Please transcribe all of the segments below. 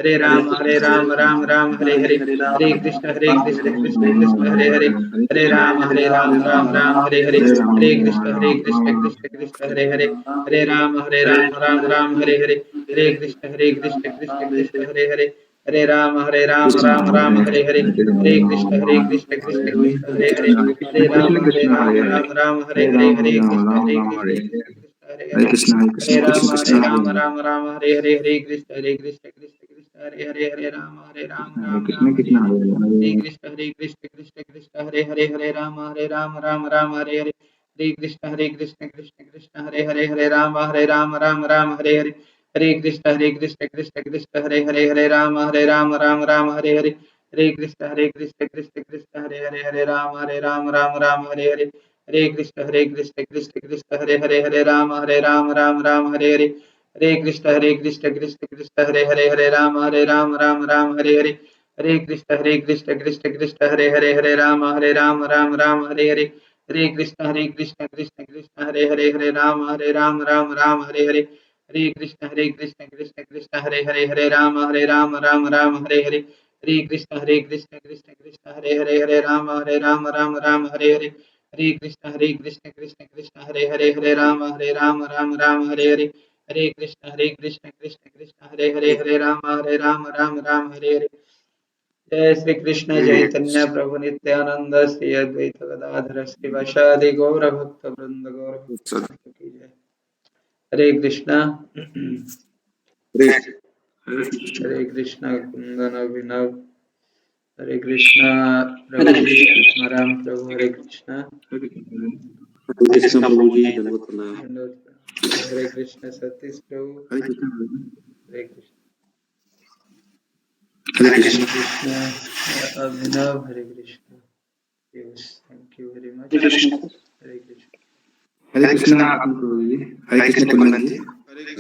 हरे राम राम राम हरे हरे, हरे कृष्ण कृष्ण कृष्ण हरे हरे, हरे राम राम राम हरे हरे, हरे कृष्ण कृष्ण कृष्ण हरे हरे, हरे राम राम राम हरे हरे, हरे कृष्ण कृष्ण कृष्ण हरे हरे, हरे राम राम राम हरे हरे, हरे कृष्ण कृष्ण कृष्ण हरे हरे, हरे राम राम हरे हरे, हरे कृष्ण कृष्ण हरे हरे, हरे राम राम हरे हरे, हरे कृष्ण कृष्ण हरे हरे, हरे राम राम हरे हरे, हरे कृष्ण कृष्ण कृष्ण हरे हरे, हरे राम राम हरे हरे, हरे कृष्ण कृष्ण हरे हरे, हरे राम राम हरे हरे, हरे कृष्ण कृष्ण कृष्ण हरे हरे, हरे राम राम हरे हरे, हरे कृष्ण कृष्ण कृष्ण हरे हरे, हरे राम राम हरे हरे, हरे कृष्ण कृष्ण कृष्ण हरे हरे, हरे राम राम हरे हरे, हरे कृष्ण कृष्ण कृष्ण हरे हरे, हरे राम राम हरे हरे, हरे कृष्ण कृष्ण कृष्ण हरे हरे, हरे राम राम हरे हरे, हरे कृष्ण कृष्ण कृष्ण हरे हरे, हरे राम राम हरे हरे, हरे कृष्ण कृष्ण कृष्ण हरे हरे, हरे राम राम हरे हरे, हरे कृष्ण कृष्ण कृष्ण हरे हरे, हरे राम राम हरे हरे, हरे कृष्ण कृष्ण कृष्ण हरे हरे, हरे राम राम हरे हरे, हरे कृष्ण कृष्ण कृष्ण हरे हरे, हरे राम हरे हरे। जय श्री कृष्ण चैतन्य प्रभु नित्यानंद श्री अद्वैत गदाधर श्रीवासादि गौर भक्त वृंद गौर भक्त की जय। हरे कृष्णा हरे कृष्णा कुंदन अभिनव, हरे कृष्णा प्रभु जी आत्माराम प्रभु, हरे कृष्णा प्रभु जी दंडवत प्रणाम। हरे कृष्ण सतीश प्रभु, Hare Krishna Abhinav, Hare Krishna. Thank you very much. Hare Krishna Hare Krishna प्रभु जी, हरे कृष्ण कुंदन जी, हरे कृष्ण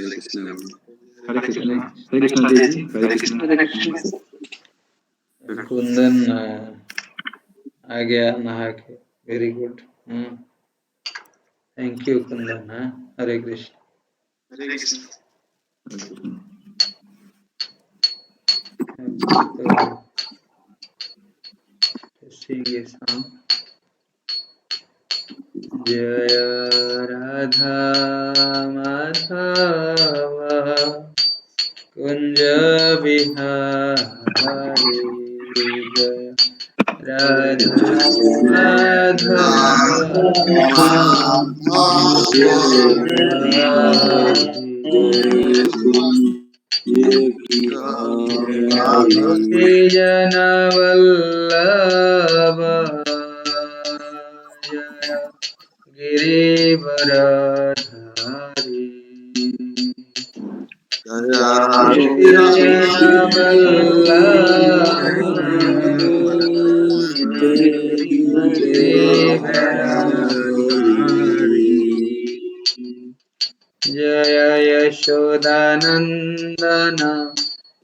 जी, हरे कृष्ण। कुंदन आ गया नहा के, very good. Thank you Kundan. Hare Krishna Hare Krishna. sing a song. Jaya Radha Madhava Kunja Vihari, Jaya Radha Madhava Jai Jana Vallabha Jaya Girivaradhari Jaya Jaya Yashodanandana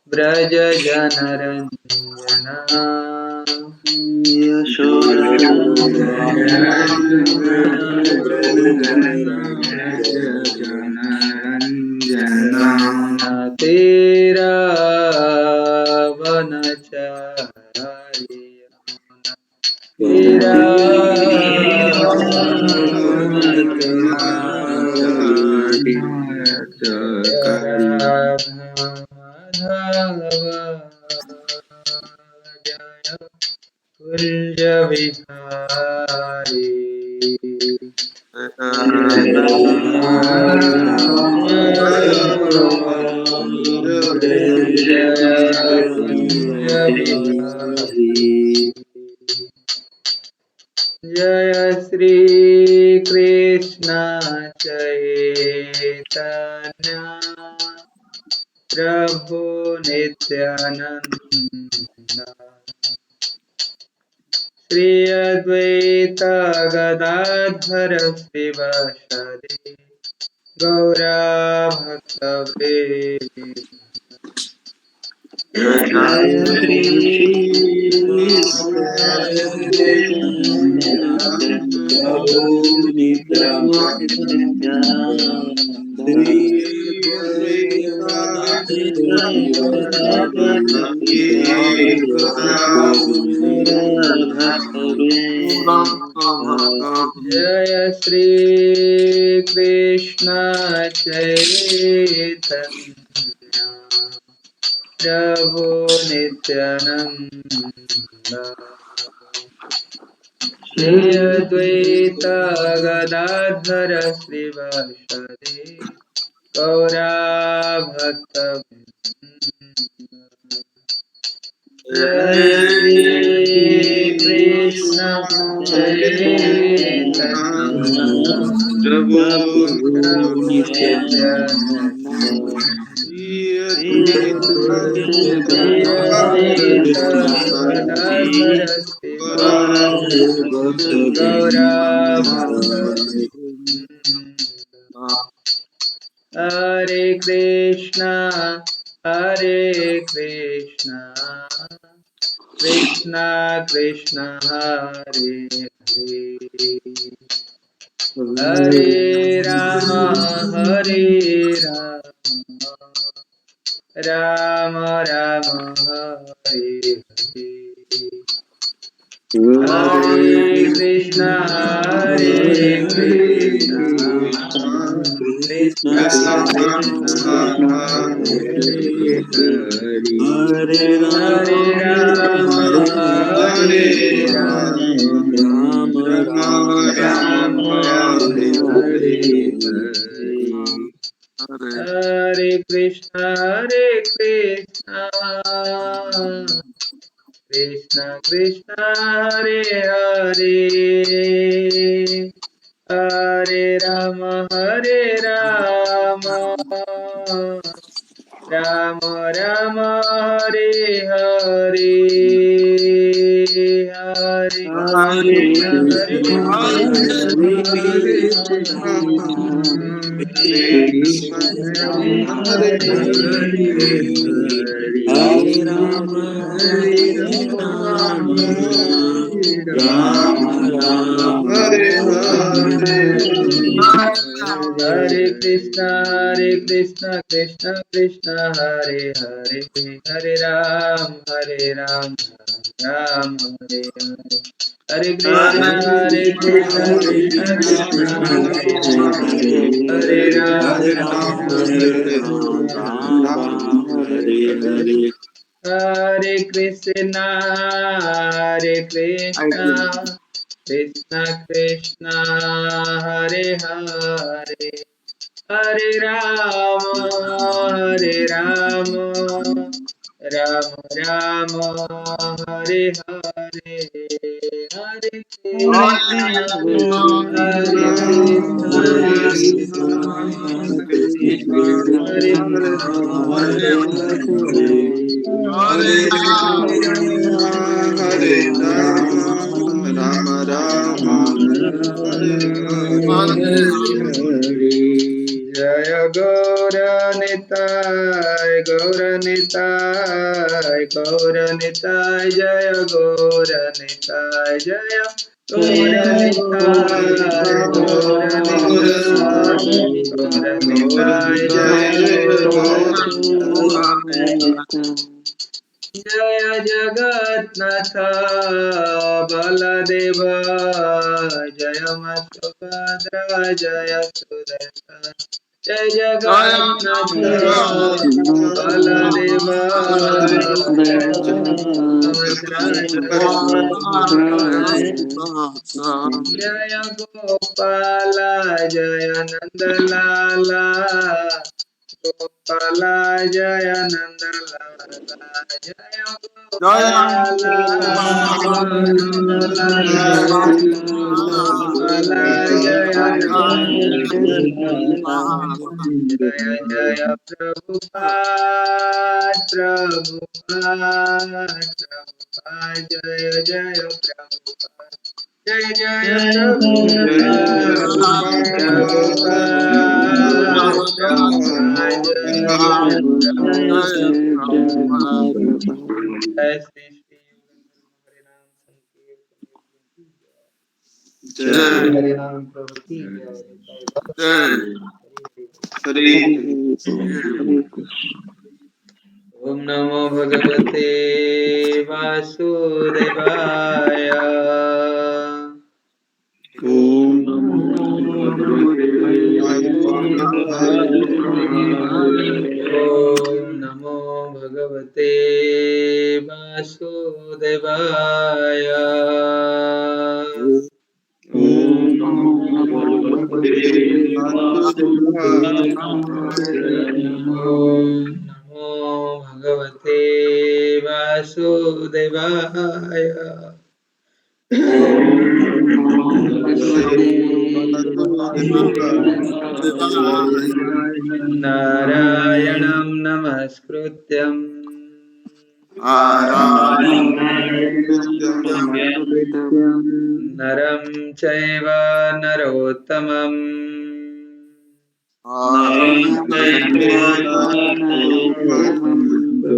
Braja Janaranjana Tera Vanachari Tera Kunja Vihari Jaya Shri Krishna Chaitanya Prabhu Nityananda Shri Advaita Gadadhar Srivasadi Gaura Bhakta जय श्री कृष्ण चैतन्य प्रभु नित्यानंद श्री अद्वैत गदाधर श्रीवासदि गौरा भक्त जय श्री कृष्ण चैतन्य प्रभु प्रभु नित्यानंद श्री अद्वैत गदाधर श्रीवासदि गौरा भक्त हरे कृष्णा कृष्णा कृष्णा हरे हरे राम राम राम हरे हरे कृष्णा कृष्णा कृष्णा हरे राम राम राम हरे हरे कृष्णा कृष्णा कृष्णा हरे हरे हरे राम राम राम हरे हरे हरे कृष्णा हरे Hare Rama, Hare Rama, Rama Rama, Hare Krishna, Krishna Krishna, Hare Hare, Hare Ram, Ram Hare Hare. Hare Krishna, Krishna Krishna, Hare Hare, Hare Ram, Hare Rama, Hare Rama, Rama Rama, Hare Hare. Hare Krishna, Krishna Krishna, Hare Hare, Hare Rama, Rama Rama, Hare Hare, Hare Krishna, Krishna, Hare Hare Hare, Hare Rama Rama, जय गौरनिताय गौरनिताय जय गौरनिताय जय गौरनिताय गौरनिताय जय जय जगन्नाथ बलदेव जय सुभद्रा जय सुदर्शन जय जगन्नाथ बलदेव जय सुभद्रा जय गोपाल जय नंदलाला गोपाला जय नंदलाला जय गोपाला नंदलाला गोपाला जय नंदलाला जय जय प्रभुपाद जय जय प्रभुपाद जय जय प्रभुपाद जय जय जय श्री श्री हरिनाम संकीर्तन हरिनाम प्रभु की जय Hare ओम नमो भगवते वासुदेवाय। ओम नमो भगवते ओम नमो भगवते वासुदेवाय। ओम नमो भगवते ओम नमो भगवते वासुदेवाय। नारायणं नमस्कृत्यं नरं चैव नरोत्तमम्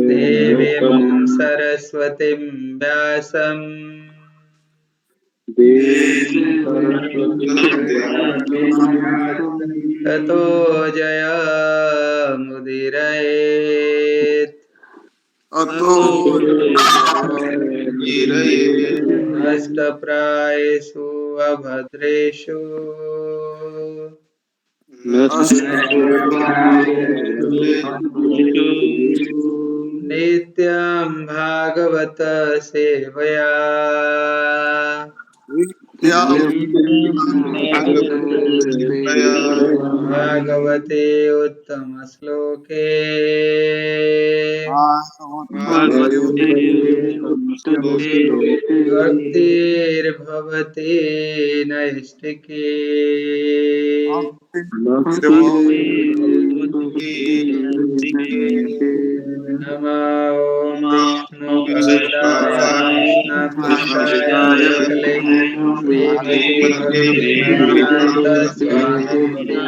देवीं सरस्वतीं व्यासं ततो जयमुदीरयेत्। नष्टप्रायेषु अभद्रेषु नित्यं भागवत सेवया भागवते उत्तमश्लोके भक्तिर्भवति नैष्टिकी। नमो विष्णुपादाय कृष्णपृष्ठाय भूतले श्रीमते भक्तिवेदान्त स्वामिने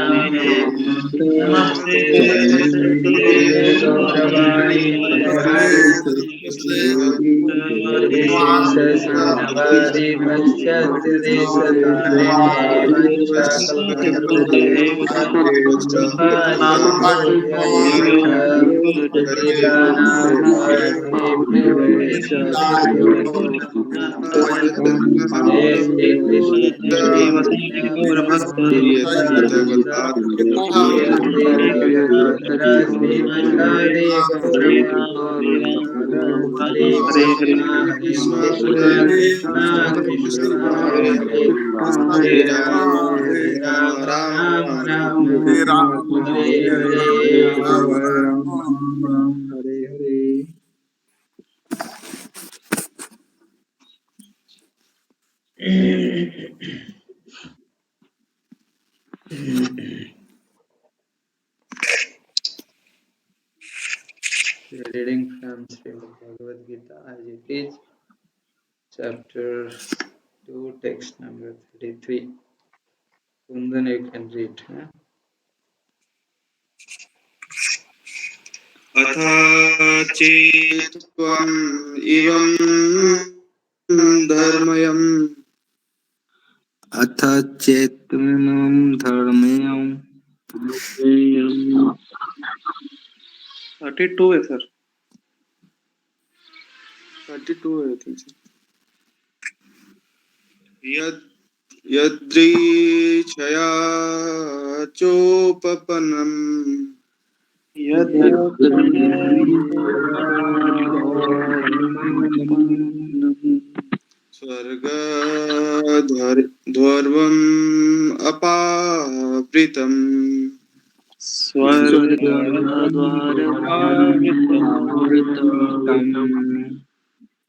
नमस्ते गौरवाणी निर्विशेषशून्यवादी पाश्चात्यदेशतारिणे वञ्चाकल्पतरुभ्यश्च कृपा सिन्धुभ्यश्च पतितानां पावनेभ्यो वैष्णवेभ्यो जय श्री कृष्ण चैतन्य प्रभु नित्यानंद श्री अद्वैत गदाधर श्रीवासादि गौरभक्तवृंद हरे Krishna Krishna Hare Hare Hare Ram Ram Ram Hare Hare. Hare Hare. Reading from Srimad Bhagavad Gita as it is, chapter 2, text number 33. Kundan, you can read. अथ चेत्त्वम् इवं धर्मयम् अथ चेत्त्वं धर्मयम् 32 है सर 32 है I think so. यदृच्छया चोपपन्नम् स्वर्गध्वरम् अपावृतम्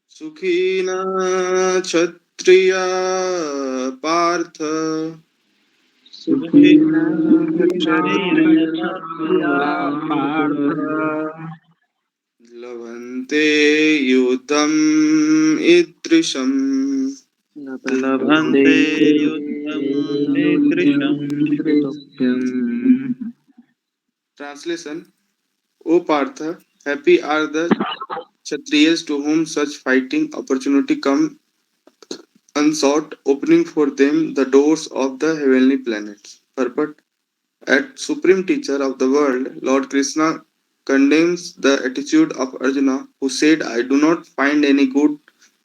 सुखिना क्षत्रिया पार्थ लभन्ते युद्धम् ईदृशम् Translation: O Partha, happy are the Kshatriyas to whom such fighting opportunity come unsought, opening for them the doors of the heavenly planets. Purport: As Supreme Teacher of the world, Lord Krishna condemns the attitude of Arjuna, who said, I do not find any good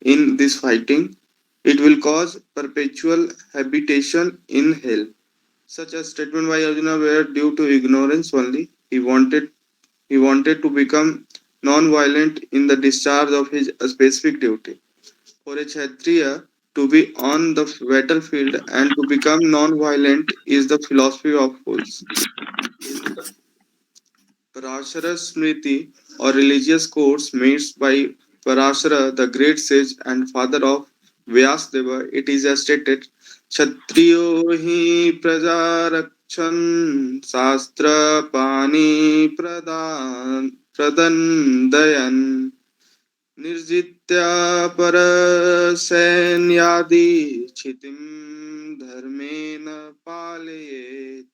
in this fighting. It will cause perpetual habitation in hell. Such a statement by Arjuna were due to ignorance only. He wanted to become non-violent in the discharge of his specific duty. For a Kshatriya to be on the battlefield and to become non-violent is the philosophy of fools. Parashara Smriti, or religious course made by Parashara, the great sage and father of Vyasdeva, it is stated, Kshatriyo hi prajarakshan sastra pani pradandayan निर्जित्या परसैन्यादि क्षितिं धर्मेण पालयेत्.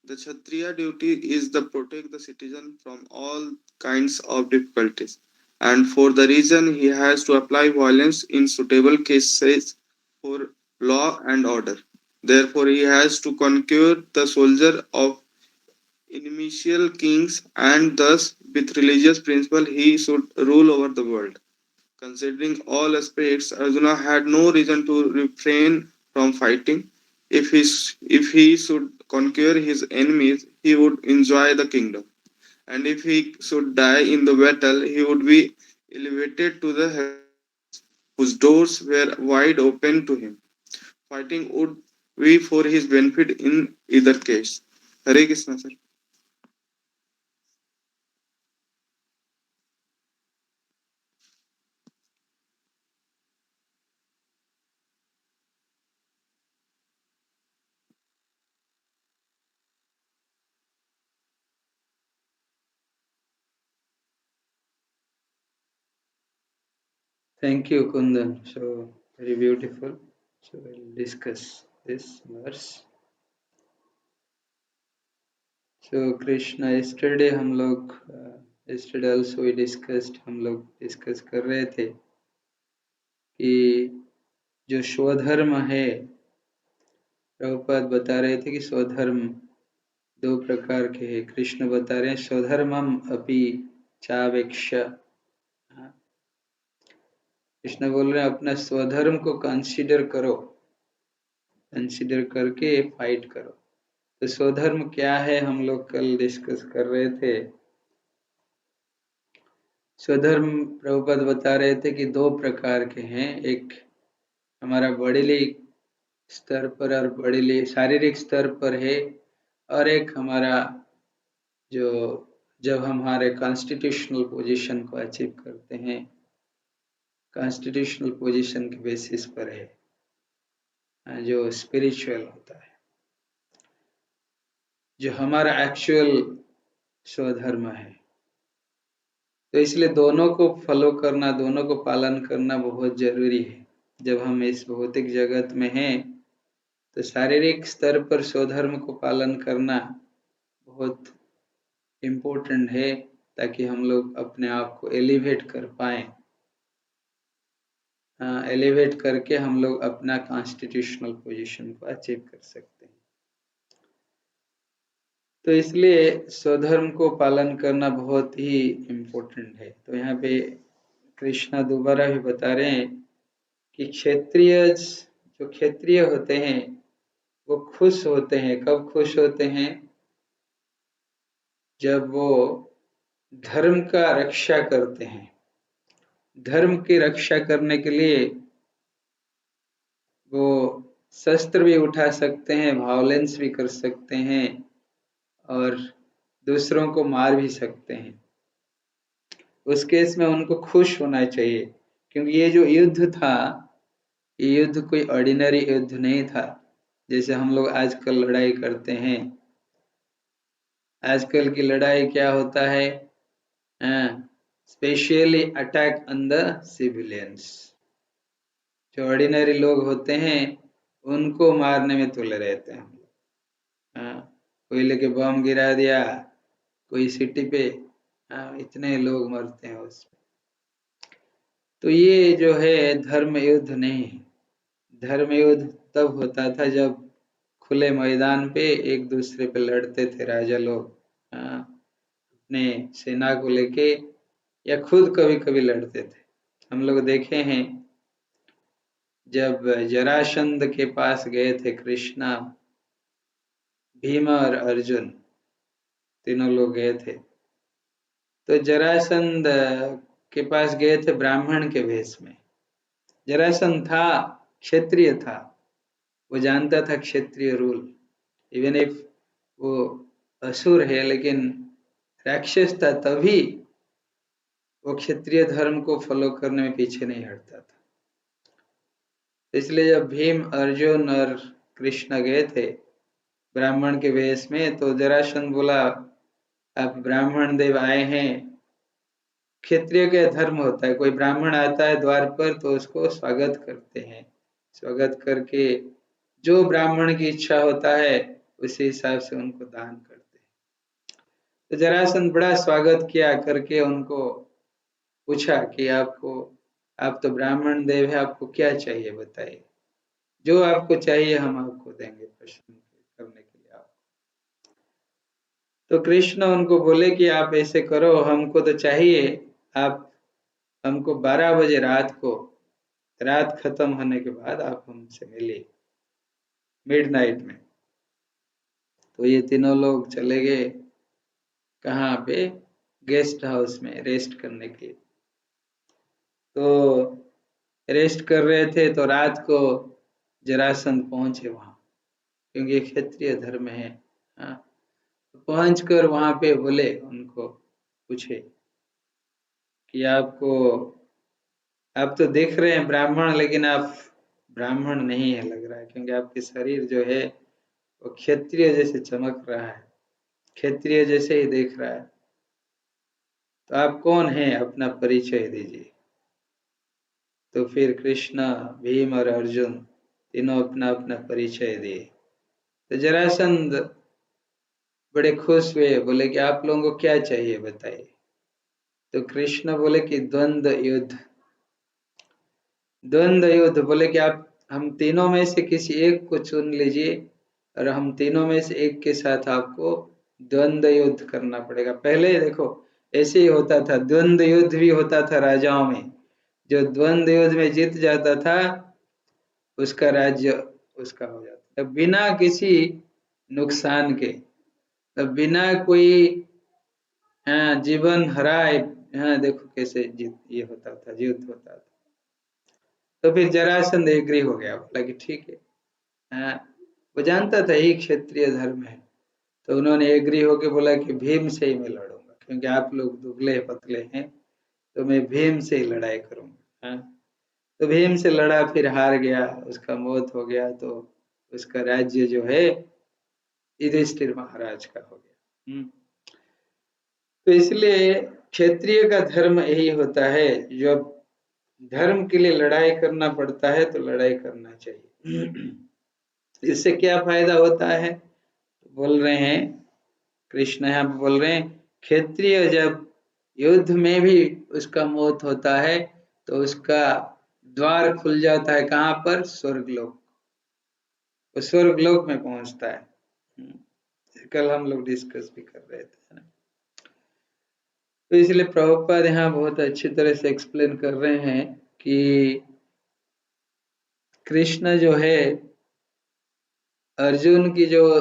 The Kshatriya duty is to protect the citizen from all kinds of difficulties, and for the reason he has to apply violence in suitable cases for law and order. Therefore, he has to conquer the soldier of inimical kings, and thus, with religious principle, he should rule over the world. Considering all aspects, Arjuna had no reason to refrain from fighting. If he should conquer his enemies, he would enjoy the kingdom. And if he should die in the battle, he would be elevated to the heavens, whose doors were wide open to him. Fighting would be for his benefit in either case. Hare Krishna, sir. Thank you, Kundan. So very beautiful. So we'll discuss this verse. So Krishna, yesterday हम लोग yesterday also we discussed, हम लोग discuss कर रहे थे कि जो स्वधर्म है, प्रभुपाद बता रहे थे कि स्वधर्म दो प्रकार के हैं. कृष्ण बता रहे हैं स्वधर्मम अपि चावेक्ष. कृष्ण बोल रहे हैं अपना स्वधर्म को कंसीडर करो, कंसीडर करके फाइट करो. तो स्वधर्म क्या है हम लोग कल डिस्कस कर रहे थे. स्वधर्म प्रभुपाद बता रहे थे कि दो प्रकार के हैं. एक हमारा बॉडीली स्तर पर और बॉडीली शारीरिक स्तर पर है, और एक हमारा जो जब हम हमारे कॉन्स्टिट्यूशनल पोजीशन को अचीव करते हैं, कॉन्स्टिट्यूशनल पोजीशन के बेसिस पर है, जो स्पिरिचुअल होता है, जो हमारा एक्चुअल स्वधर्म है. तो इसलिए दोनों को फॉलो करना, दोनों को पालन करना बहुत जरूरी है. जब हम इस भौतिक जगत में हैं तो शारीरिक स्तर पर स्वधर्म को पालन करना बहुत इम्पोर्टेंट है, ताकि हम लोग अपने आप को एलिवेट कर पाएं. एलिवेट करके हम लोग अपना कॉन्स्टिट्यूशनल पोजीशन को अचीव कर सकते हैं. तो इसलिए स्वधर्म को पालन करना बहुत ही इम्पोर्टेंट है. तो यहाँ पे कृष्णा दोबारा भी बता रहे हैं कि क्षत्रिय जो क्षत्रिय होते हैं वो खुश होते हैं. कब खुश होते हैं? जब वो धर्म का रक्षा करते हैं. धर्म की रक्षा करने के लिए वो शस्त्र भी उठा सकते हैं, वायलेंस भी कर सकते हैं, और दूसरों को मार भी सकते हैं. उस केस में उनको खुश होना चाहिए, क्योंकि ये जो युद्ध था, ये युद्ध कोई ऑर्डिनरी युद्ध नहीं था जैसे हम लोग आजकल लड़ाई करते हैं. आजकल की लड़ाई क्या होता है? Specially attack on the civilians. जो ऑर्डिनरी लोग होते हैं उनको मारने में तुले रहते हैं. कोई लेके बम गिरा दिया कोई सिटी पे, इतने लोग मरते हैं उसमें. तो ये जो है धर्म युद्ध नहीं है. धर्म युद्ध तब होता था जब खुले मैदान पे एक दूसरे पे लड़ते थे राजा लोग, अपने सेना को लेके या खुद कभी कभी लड़ते थे। हम लोग देखे हैं जब जरासंध के पास गए थे कृष्णा, भीम और अर्जुन, तीनों लोग गए थे। तो जरासंध के पास गए थे ब्राह्मण के वेश में। जरासंध था क्षत्रिय था, वो जानता था क्षत्रिय रूल, इवन इफ वो असुर है लेकिन राक्षस था, तभी वो क्षत्रिय धर्म को फॉलो करने में पीछे नहीं हटता था। इसलिए जब भीम, अर्जुन और कृष्ण गए थे ब्राह्मण के वेश में, तो जरासंध बोला आप ब्राह्मण देव आए हैं। क्षत्रिय का धर्म होता है, कोई ब्राह्मण आता है द्वार पर तो उसको स्वागत करते हैं, स्वागत करके जो ब्राह्मण की इच्छा होता है उसी हिसाब से उनको दान करते हैं। तो जरासंध बड़ा स्वागत किया करके उनको पूछा कि आप तो ब्राह्मण देव है, आपको क्या चाहिए बताइए, जो आपको चाहिए हम आपको देंगे प्रश्न करने के लिए आपको। तो कृष्ण उनको बोले कि आप ऐसे करो, हमको तो चाहिए आप हमको 12 बजे रात को, रात खत्म होने के बाद आप हमसे मिलिए मिडनाइट में। तो ये तीनों लोग चले गए कहाँ पे, गेस्ट हाउस में रेस्ट करने के लिए। तो रेस्ट कर रहे थे तो रात को जरासंध पहुंचे वहां, क्योंकि ये क्षत्रिय धर्म है। हाँ, तो पहुंच कर वहां पे बोले, उनको पूछे कि आप तो दिख रहे हैं ब्राह्मण, लेकिन आप ब्राह्मण नहीं है लग रहा है, क्योंकि आपके शरीर जो है वो क्षत्रिय जैसे चमक रहा है, क्षत्रिय जैसे ही दिख रहा है। तो आप कौन हैं, अपना परिचय दीजिए। तो फिर कृष्ण, भीम और अर्जुन तीनों अपना अपना परिचय दिए। तो जरासंध बड़े खुश हुए, बोले कि आप लोगों को क्या चाहिए बताइए। तो कृष्ण बोले कि द्वंद्व युद्ध। द्वंद्व युद्ध बोले कि आप हम तीनों में से किसी एक को चुन लीजिए और हम तीनों में से एक के साथ आपको द्वंद्व युद्ध करना पड़ेगा। पहले देखो ऐसे ही होता था, द्वंद्व युद्ध भी होता था राजाओं में। जो द्वंद्व युद्ध में जीत जाता था उसका राज्य उसका हो जाता था, बिना किसी नुकसान के, तो बिना कोई जीवन हराए। देखो कैसे जीत ये होता था, युद्ध होता था। तो फिर जरासंध एग्री हो गया, बोला कि ठीक है। हाँ, वो जानता था ये क्षत्रिय धर्म है, तो उन्होंने एग्री होके बोला कि भीम से ही मैं लड़ूंगा, क्योंकि आप लोग दुबले पतले हैं, तो मैं भीम से ही लड़ाई करूंगा। हाँ, तो भीम से लड़ा, फिर हार गया, उसका मौत हो गया। तो उसका राज्य जो है युधिष्ठिर महाराज का हो गया। तो इसलिए क्षत्रिय का धर्म यही होता है, जब धर्म के लिए लड़ाई करना पड़ता है तो लड़ाई करना चाहिए। इससे क्या फायदा होता है, बोल रहे हैं कृष्ण यहाँ पे बोल रहे हैं, क्षत्रिय जब युद्ध में भी उसका मौत होता है तो उसका द्वार खुल जाता है, कहाँ पर, स्वर्गलोक। वो स्वर्गलोक में पहुंचता है। कल हम लोग डिस्कस भी कर रहे थे ना। तो इसलिए प्रभुपाद यहाँ बहुत अच्छी तरह से एक्सप्लेन कर रहे हैं कि कृष्ण जो है, अर्जुन की जो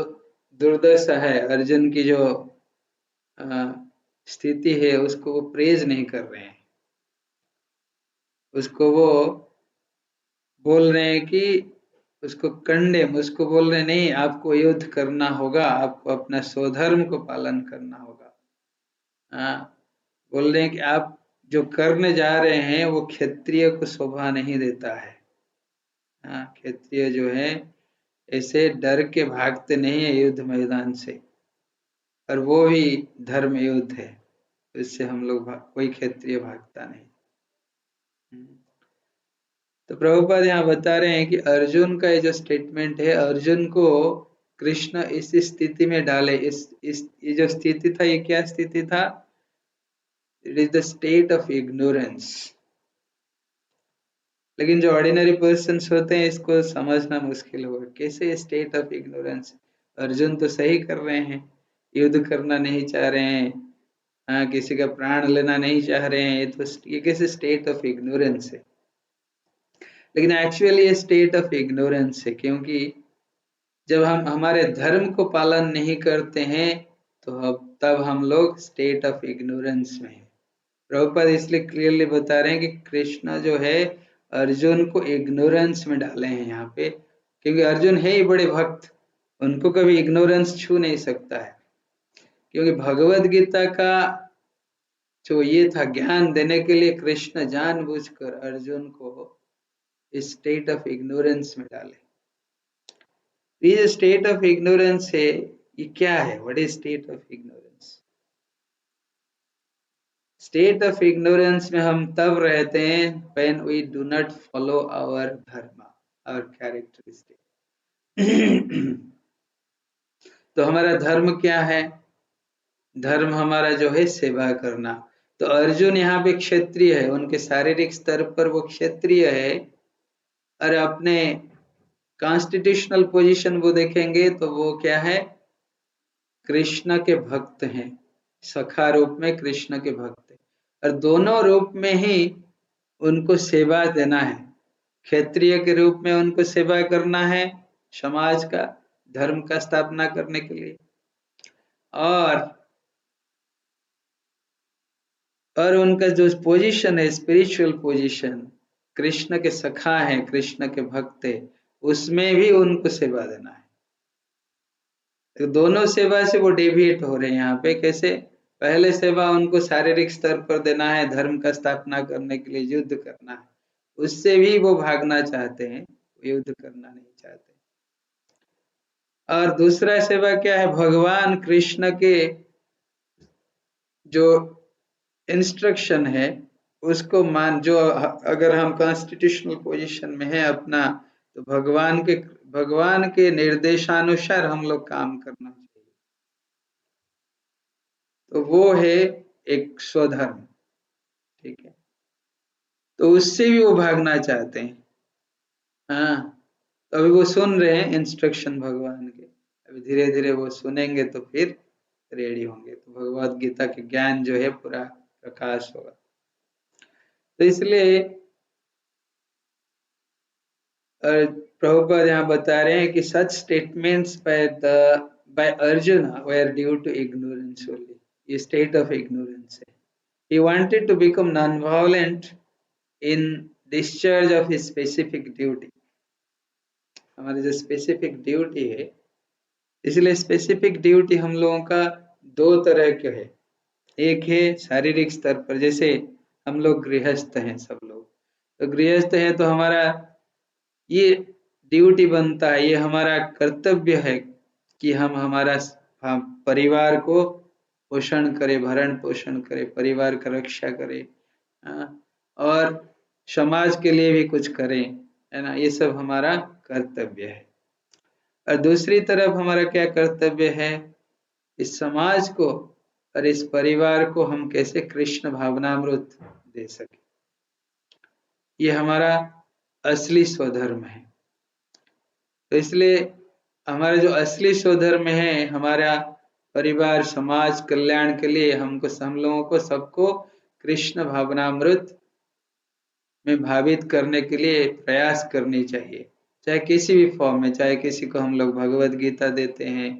दुर्दशा है, अर्जुन की जो स्थिति है, उसको वो प्रेज नहीं कर रहे हैं। उसको वो बोल रहे हैं कि उसको कंडेम, उसको बोल रहे नहीं, आपको युद्ध करना होगा, आपको अपना स्वधर्म को पालन करना होगा। बोल रहे हैं कि आप जो करने जा रहे हैं वो क्षत्रिय को शोभा नहीं देता है। क्षत्रिय जो है ऐसे डर के भागते नहीं है युद्ध मैदान से, और वो भी धर्म युद्ध है, इससे हम लोग कोई क्षत्रिय भागता नहीं। तो प्रभुपाद यहाँ बता रहे हैं कि अर्जुन का ये जो स्टेटमेंट है, अर्जुन को कृष्ण इस स्थिति में डाले। ये जो स्थिति था, ये क्या स्थिति था, it is the state of ignorance. लेकिन जो ऑर्डिनरी पर्सन्स होते हैं इसको समझना मुश्किल होगा, कैसे स्टेट ऑफ इग्नोरेंस। अर्जुन तो सही कर रहे हैं, युद्ध करना नहीं चाह रहे हैं, हाँ, किसी का प्राण लेना नहीं चाह रहे हैं, ये कैसे स्टेट ऑफ इग्नोरेंस है। लेकिन एक्चुअली ये स्टेट ऑफ इग्नोरेंस है, क्योंकि जब हम हमारे धर्म को पालन नहीं करते हैं तो तब हम लोग स्टेट ऑफ इग्नोरेंस में हैं। प्रभुपाद इसलिए क्लियरली बता रहे हैं कि कृष्ण जो है अर्जुन को इग्नोरेंस में डाले हैं यहाँ पे, क्योंकि अर्जुन है ही बड़े भक्त, उनको कभी इग्नोरेंस छू नहीं सकता है। क्योंकि भगवत गीता का जो ये था ज्ञान देने के लिए कृष्ण जानबूझकर अर्जुन को इस स्टेट ऑफ इग्नोरेंस में डाले। ये जो स्टेट ऑफ इग्नोरेंस है, ये क्या है? What is state of ignorance? State of ignorance में हम तब रहते हैं when we do not follow our dharma, our characteristic. तो हमारा धर्म क्या है? धर्म हमारा जो है सेवा करना। तो अर्जुन यहाँ पे क्षत्रिय है, उनके शारीरिक स्तर पर वो क्षत्रिय है, और अपने कॉन्स्टिट्यूशनल पोजीशन वो देखेंगे तो वो क्या है? कृष्ण के भक्त हैं, सखा रूप में कृष्ण के भक्त हैं, और दोनों रूप में ही उनको सेवा देना है। क्षत्रिय के रूप में उनको सेवा करना है समाज का, धर्म का स्थापना करने के लिए, और उनका जो पोजीशन है स्पिरिचुअल पोजीशन, कृष्ण के सखा हैं, कृष्ण के भक्त है, उसमें भी उनको सेवा देना है। तो दोनों सेवा से वो डेविएट हो रहे हैं यहाँ पे। कैसे? पहले सेवा उनको शारीरिक स्तर पर देना है, धर्म का स्थापना करने के लिए युद्ध करना है, उससे भी वो भागना चाहते हैं, युद्ध करना नहीं चाहते। और दूसरा सेवा क्या है? भगवान कृष्ण के जो इंस्ट्रक्शन है उसको मान, जो अगर हम कॉन्स्टिट्यूशनल पोजीशन में है अपना, तो भगवान के निर्देशानुसार हम लोग काम करना चाहिए। तो वो है एक स्वधर्म, ठीक है। तो उससे भी वो भागना चाहते हैं। हाँ, तो अभी वो सुन रहे हैं इंस्ट्रक्शन भगवान के, अभी धीरे धीरे वो सुनेंगे तो फिर रेडी होंगे, तो भगवत गीता के ज्ञान जो है पूरा प्रकाश होगा। तो इसलिए प्रभुपाद यहाँ बता रहे हैं कि such statements by Arjuna were due to ignorance only, ये state of ignorance है। He wanted to become non-violent in discharge of his specific duty, हमारी जो स्पेसिफिक ड्यूटी है, इसलिए स्पेसिफिक ड्यूटी हम लोगों का दो तरह के है। एक है शारीरिक स्तर पर, जैसे हम लोग गृहस्थ हैं, सब लोग तो गृहस्थ हैं, तो हमारा ये ड्यूटी बनता है, ये हमारा कर्तव्य है कि हम हमारा परिवार को पोषण करें, भरण पोषण करें, परिवार का रक्षा करें, और समाज के लिए भी कुछ करें, है ना, ये सब हमारा कर्तव्य है। और दूसरी तरफ हमारा क्या कर्तव्य है? इस समाज को और इस परिवार को हम कैसे कृष्ण भावनामृत दे सके, ये हमारा असली स्वधर्म है। तो इसलिए हमारा जो असली स्वधर्म है, हमारा परिवार समाज कल्याण के लिए हम लोगों को सबको कृष्ण भावनामृत में भावित करने के लिए प्रयास करनी चाहिए, चाहे किसी भी फॉर्म में। चाहे किसी को हम लोग भगवत गीता देते हैं,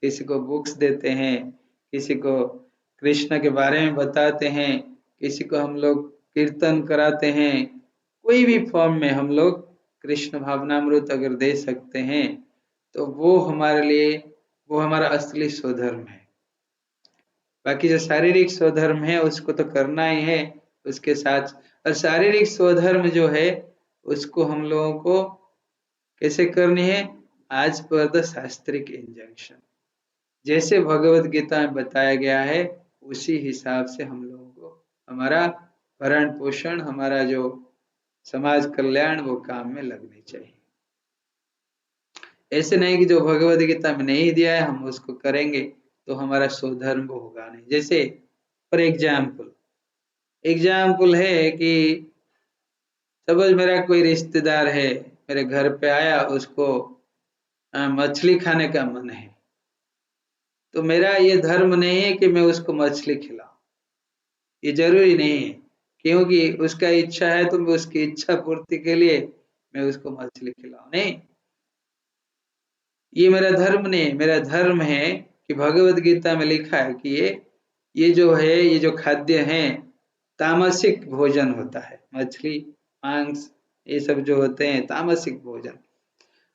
किसी को बुक्स देते हैं, किसी को कृष्ण के बारे में बताते हैं, किसी को हम लोग कीर्तन कराते हैं, कोई भी फॉर्म में हम लोग कृष्ण भावनामृत अगर दे सकते हैं तो वो हमारे लिए, वो हमारा असली स्वधर्म है। बाकी जो शारीरिक स्वधर्म है उसको तो करना ही है उसके साथ। और शारीरिक स्वधर्म जो है उसको हम लोगों को कैसे करनी है? आज पर द शास्त्रिक इंजंक्शन, जैसे भगवत गीता में बताया गया है उसी हिसाब से हम लोगों को हमारा भरण पोषण, हमारा जो समाज कल्याण, वो काम में लगनी चाहिए। ऐसे नहीं कि जो भगवत गीता में नहीं दिया है हम उसको करेंगे तो हमारा स्वधर्म होगा नहीं। जैसे फॉर एग्जाम्पल है कि सपोज मेरा कोई रिश्तेदार है, मेरे घर पे आया, उसको मछली खाने का मन है, तो मेरा ये धर्म नहीं है कि मैं उसको मछली खिलाऊं, ये जरूरी नहीं है, क्योंकि उसका इच्छा है तो मैं उसकी इच्छा पूर्ति के लिए मैं उसको मछली खिलाऊं, नहीं। ये मेरा धर्म नहीं, मेरा धर्म है कि भगवत गीता में लिखा है कि ये जो है, ये जो खाद्य है तामसिक भोजन होता है, मछली मांस ये सब जो होते हैं तामसिक भोजन।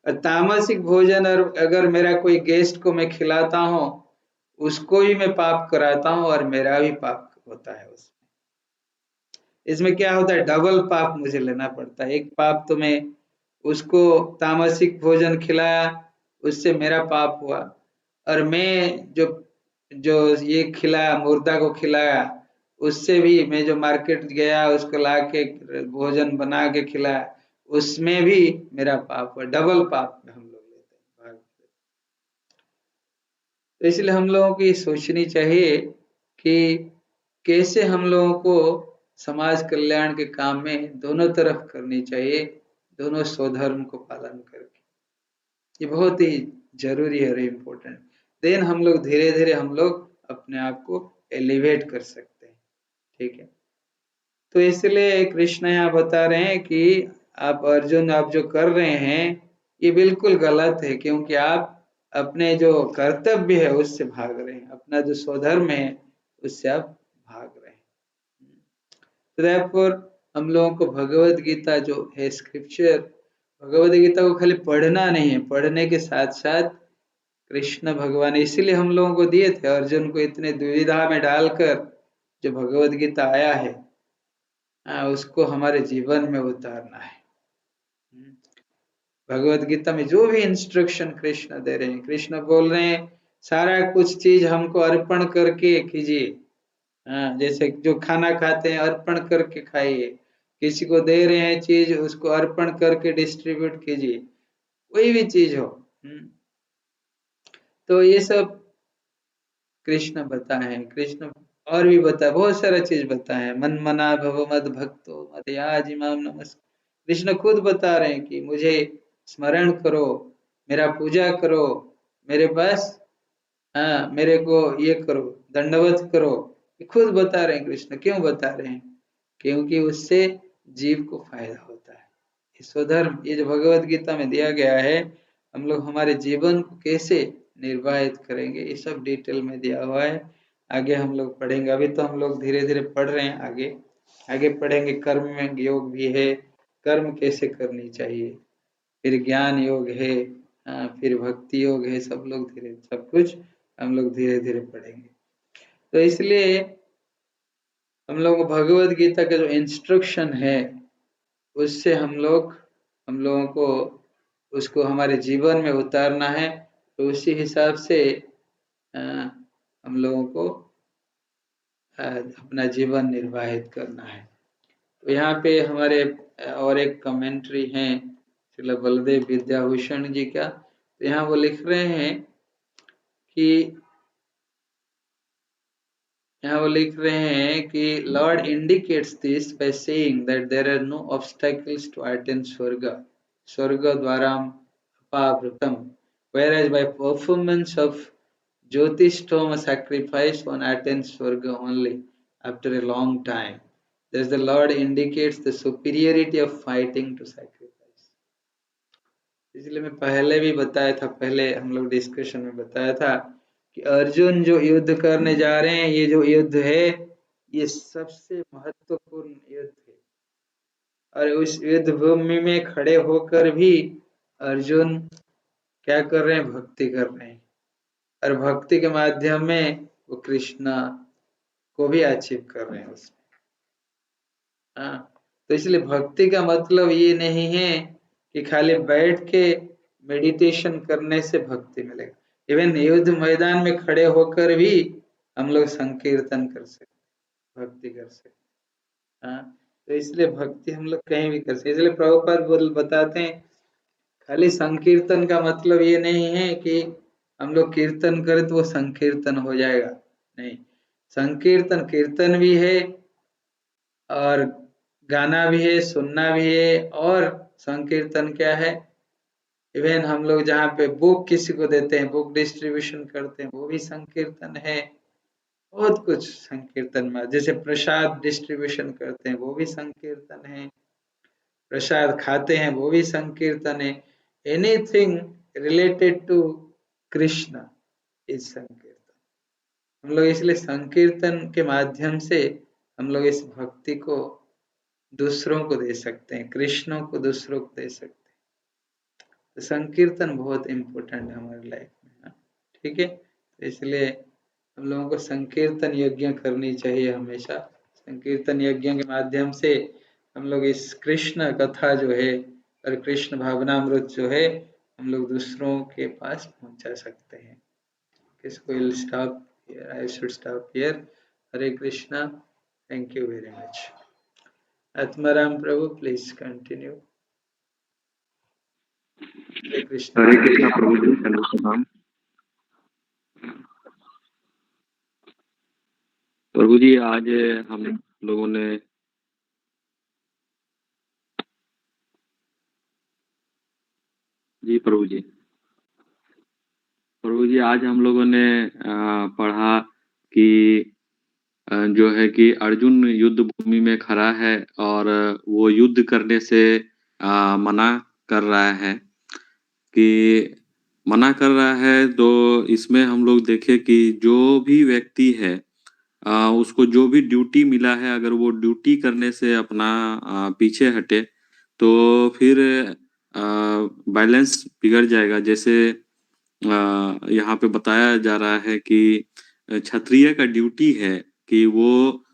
और तामसिक भोजन और अगर मेरा कोई गेस्ट को मैं खिलाता हूँ उसको ही मैं पाप कराता हूँ और मेरा भी पाप होता है उसमें। इसमें क्या होता है, डबल पाप मुझे लेना पड़ता है। एक पाप तो मैं उसको तामसिक भोजन खिलाया उससे मेरा पाप हुआ, और मैं जो जो ये खिलाया मुर्दा को खिलाया उससे भी मैं जो मार्केट गया उसको ला के भोजन बना के खिलाया उसमें भी मेरा पाप हुआ, डबल पाप में हम लोग लेते हैं। तो इसलिए हम लोगों की सोचनी चाहिए कि कैसे हम लोगों को समाज कल्याण के काम में दोनों तरफ करनी चाहिए, दोनों स्वधर्म को पालन करके। ये बहुत ही जरूरी है और इम्पोर्टेंट। देन हम लोग धीरे धीरे हम लोग अपने आप को एलिवेट कर सकते हैं, ठीक है। तो इसलिए कृष्ण यहाँ बता रहे हैं कि आप अर्जुन, आप जो कर रहे हैं ये बिल्कुल गलत है, क्योंकि आप अपने जो कर्तव्य है उससे भाग रहे हैं, अपना जो स्वधर्म है उससे आप भाग रहे हैं। तो therefore हम लोगों को भगवत गीता जो है स्क्रिप्चर, भगवत गीता को खाली पढ़ना नहीं है, पढ़ने के साथ साथ कृष्ण भगवान ने इसीलिए हम लोगों को दिए थे, अर्जुन को इतने दुविधा में डालकर जो भगवत गीता आया है उसको हमारे जीवन में उतारना है। भगवत गीता में जो भी इंस्ट्रक्शन कृष्ण दे रहे हैं, कृष्ण बोल रहे हैं सारा कुछ चीज हमको अर्पण करके कीजिए। जैसे जो खाना खाते हैं अर्पण करके खाइए, किसी को दे रहे हैं चीज उसको अर्पण करके डिस्ट्रीब्यूट कीजिए, कोई भी चीज हो। तो ये सब कृष्ण बताए हैं। कृष्ण और भी बता, बहुत सारा चीज बताए हैं। मन मना भव मद भक्तो मदयाज इमाम नमस्कार, कृष्ण खुद बता रहे हैं कि मुझे स्मरण करो, मेरा पूजा करो, मेरे पास मेरे को ये करो, दंडवत करो। ये खुद बता रहे हैं कृष्ण। क्यों बता रहे हैं? क्योंकि उससे जीव को फायदा होता है। ये स्वधर्म, ये जो भगवत गीता में दिया गया है, हम लोग हमारे जीवन को कैसे निर्वाहित करेंगे ये सब डिटेल में दिया हुआ है। आगे हम लोग पढ़ेंगे, अभी तो हम लोग धीरे धीरे पढ़ रहे हैं, आगे आगे पढ़ेंगे। कर्म में योग भी है, कर्म कैसे करनी चाहिए, फिर ज्ञान योग है, फिर भक्ति योग है, सब लोग धीरे सब कुछ हम लोग धीरे धीरे पढ़ेंगे। तो इसलिए हम लोग भगवत गीता का जो इंस्ट्रक्शन है उससे हम लोगों को उसको हमारे जीवन में उतारना है। तो उसी हिसाब से हम लोगों को अपना जीवन निर्वाहित करना है। तो यहाँ पे हमारे और एक कमेंट्री है श्रील बलदेव विद्याभूषण जी का। तो यहाँ वो लिख रहे हैं कि Lord indicates this by saying that there are no obstacles to attain Swarga Dwaram Apavrutam, whereas by performance of Jyotistoma sacrifice one attains Swarga only after a long time. Thus the Lord indicates the superiority of fighting to sacrifice. इसलिए मैं पहले भी बताया था, पहले हम लोग discussion में बताया था कि अर्जुन जो युद्ध करने जा रहे हैं, ये जो युद्ध है ये सबसे महत्वपूर्ण युद्ध है। और उस युद्ध भूमि में खड़े होकर भी अर्जुन क्या कर रहे हैं, भक्ति कर रहे हैं। और भक्ति के माध्यम में वो कृष्णा को भी अचीव कर रहे हैं उसमें। तो इसलिए भक्ति का मतलब ये नहीं है कि खाली बैठ के मेडिटेशन करने से भक्ति मिलेगा। इवन युद्ध मैदान में खड़े होकर भी हम लोग संकीर्तन कर सकते, भक्ति कर सकते। तो इसलिए भक्ति हम लोग कहीं भी कर सकते। इसलिए प्रभुपाद बताते हैं खाली संकीर्तन का मतलब ये नहीं है कि हम लोग कीर्तन करें तो वो संकीर्तन हो जाएगा, नहीं। संकीर्तन कीर्तन भी है और गाना भी है, सुनना भी है। और संकीर्तन क्या है, इवन हम लोग जहाँ पे बुक किसी को देते हैं, बुक डिस्ट्रीब्यूशन करते हैं, वो भी संकीर्तन है। बहुत कुछ संकीर्तन में, जैसे प्रसाद डिस्ट्रीब्यूशन करते हैं वो भी संकीर्तन है, प्रसाद खाते हैं वो भी संकीर्तन है। Anything related to Krishna is sankirtan. हम लोग इसलिए संकीर्तन के माध्यम से हम लोग इस भक्ति को दूसरों को दे सकते हैं, कृष्णों को दूसरों को दे सकते हैं। तो संकीर्तन बहुत इम्पोर्टेंट है हमारी लाइफ में ना, ठीक है। तो इसलिए हम लोगों को संकीर्तन यज्ञ करनी चाहिए हमेशा। संकीर्तन यज्ञ के माध्यम से हम लोग इस कृष्ण कथा जो है और कृष्ण भावनामृत जो है हम लोग दूसरों के पास पहुंचा सकते हैं। So we'll stop here. I should stop here. Hare Krishna. Thank you very much. Atmaram Prabhu, please continue. Hare Krishna. हरे कृष्णा प्रभु जी, प्रणाम। प्रभु जी, आज हम लोगों ने प्रभु जी आज हम लोगों ने पढ़ा कि जो है कि अर्जुन युद्ध भूमि में खड़ा है और वो युद्ध करने से मना कर रहा है तो इसमें हम लोग देखें कि जो भी व्यक्ति है उसको जो भी ड्यूटी मिला है, अगर वो ड्यूटी करने से अपना पीछे हटे तो फिर बैलेंस बिगड़ जाएगा। जैसे यहाँ पे बताया जा रहा है कि क्षत्रिय का ड्यूटी है कि वो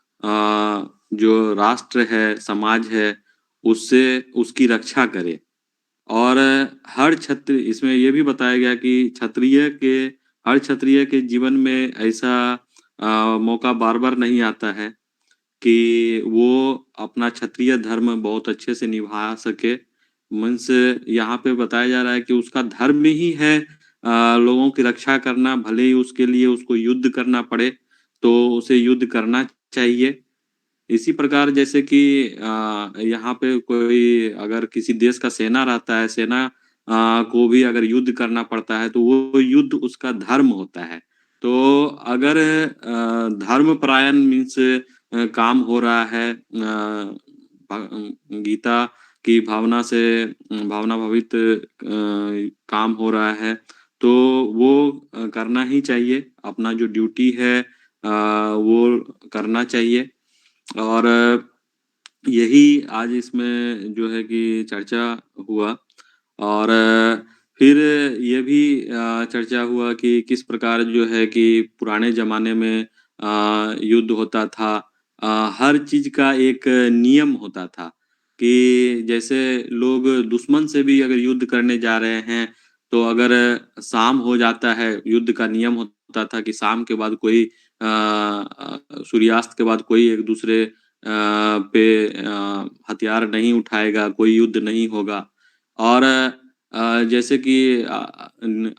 जो राष्ट्र है, समाज है, उससे उसकी रक्षा करे। और हर क्षत्रिय, इसमें ये भी बताया गया कि हर क्षत्रिय के जीवन में ऐसा मौका बार बार नहीं आता है कि वो अपना क्षत्रिय धर्म बहुत अच्छे से निभा सके। मीन्स यहाँ पे बताया जा रहा है कि उसका धर्म ही है लोगों की रक्षा करना, भले ही उसके लिए उसको युद्ध करना पड़े तो उसे युद्ध करना चाहिए। इसी प्रकार जैसे कि यहाँ पे कोई अगर किसी देश का सेना रहता है, सेना को भी अगर युद्ध करना पड़ता है तो वो युद्ध उसका धर्म होता है। तो अगर धर्म परायण मीन्स काम हो रहा है, गीता की भावना से भावना भावित काम हो रहा है तो वो करना ही चाहिए। अपना जो ड्यूटी है वो करना चाहिए। और यही आज इसमें जो है कि चर्चा हुआ। और फिर ये भी चर्चा हुआ कि किस प्रकार जो है कि पुराने जमाने में युद्ध होता था। हर चीज का एक नियम होता था कि जैसे लोग दुश्मन से भी अगर युद्ध करने जा रहे हैं तो अगर शाम हो जाता है, युद्ध का नियम होता था कि शाम के बाद कोई सूर्यास्त के बाद कोई एक दूसरे पे हथियार नहीं उठाएगा, कोई युद्ध नहीं होगा। और जैसे कि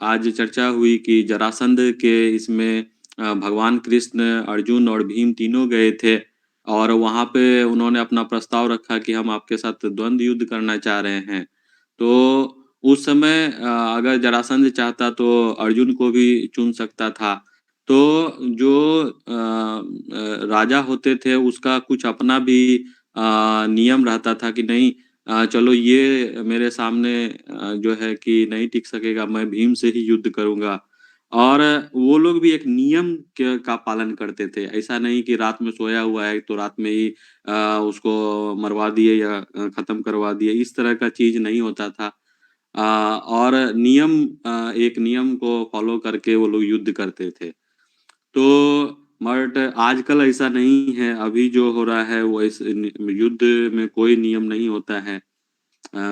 आज चर्चा हुई कि जरासंध के इसमें भगवान कृष्ण, अर्जुन और भीम तीनों गए थे और वहां पे उन्होंने अपना प्रस्ताव रखा कि हम आपके साथ द्वंद्व युद्ध करना चाह रहे हैं। तो उस समय अगर जरासंध चाहता तो अर्जुन को भी चुन सकता था। तो जो राजा होते थे उसका कुछ अपना भी नियम रहता था कि नहीं, चलो ये मेरे सामने जो है कि नहीं टिक सकेगा, मैं भीम से ही युद्ध करूंगा। और वो लोग भी एक नियम का पालन करते थे। ऐसा नहीं कि रात में सोया हुआ है तो रात में ही उसको मरवा दिए या खत्म करवा दिए, इस तरह का चीज नहीं होता था। और एक नियम को फॉलो करके वो लोग युद्ध करते थे। तो बट आजकल ऐसा नहीं है। अभी जो हो रहा है वो इस युद्ध में कोई नियम नहीं होता है।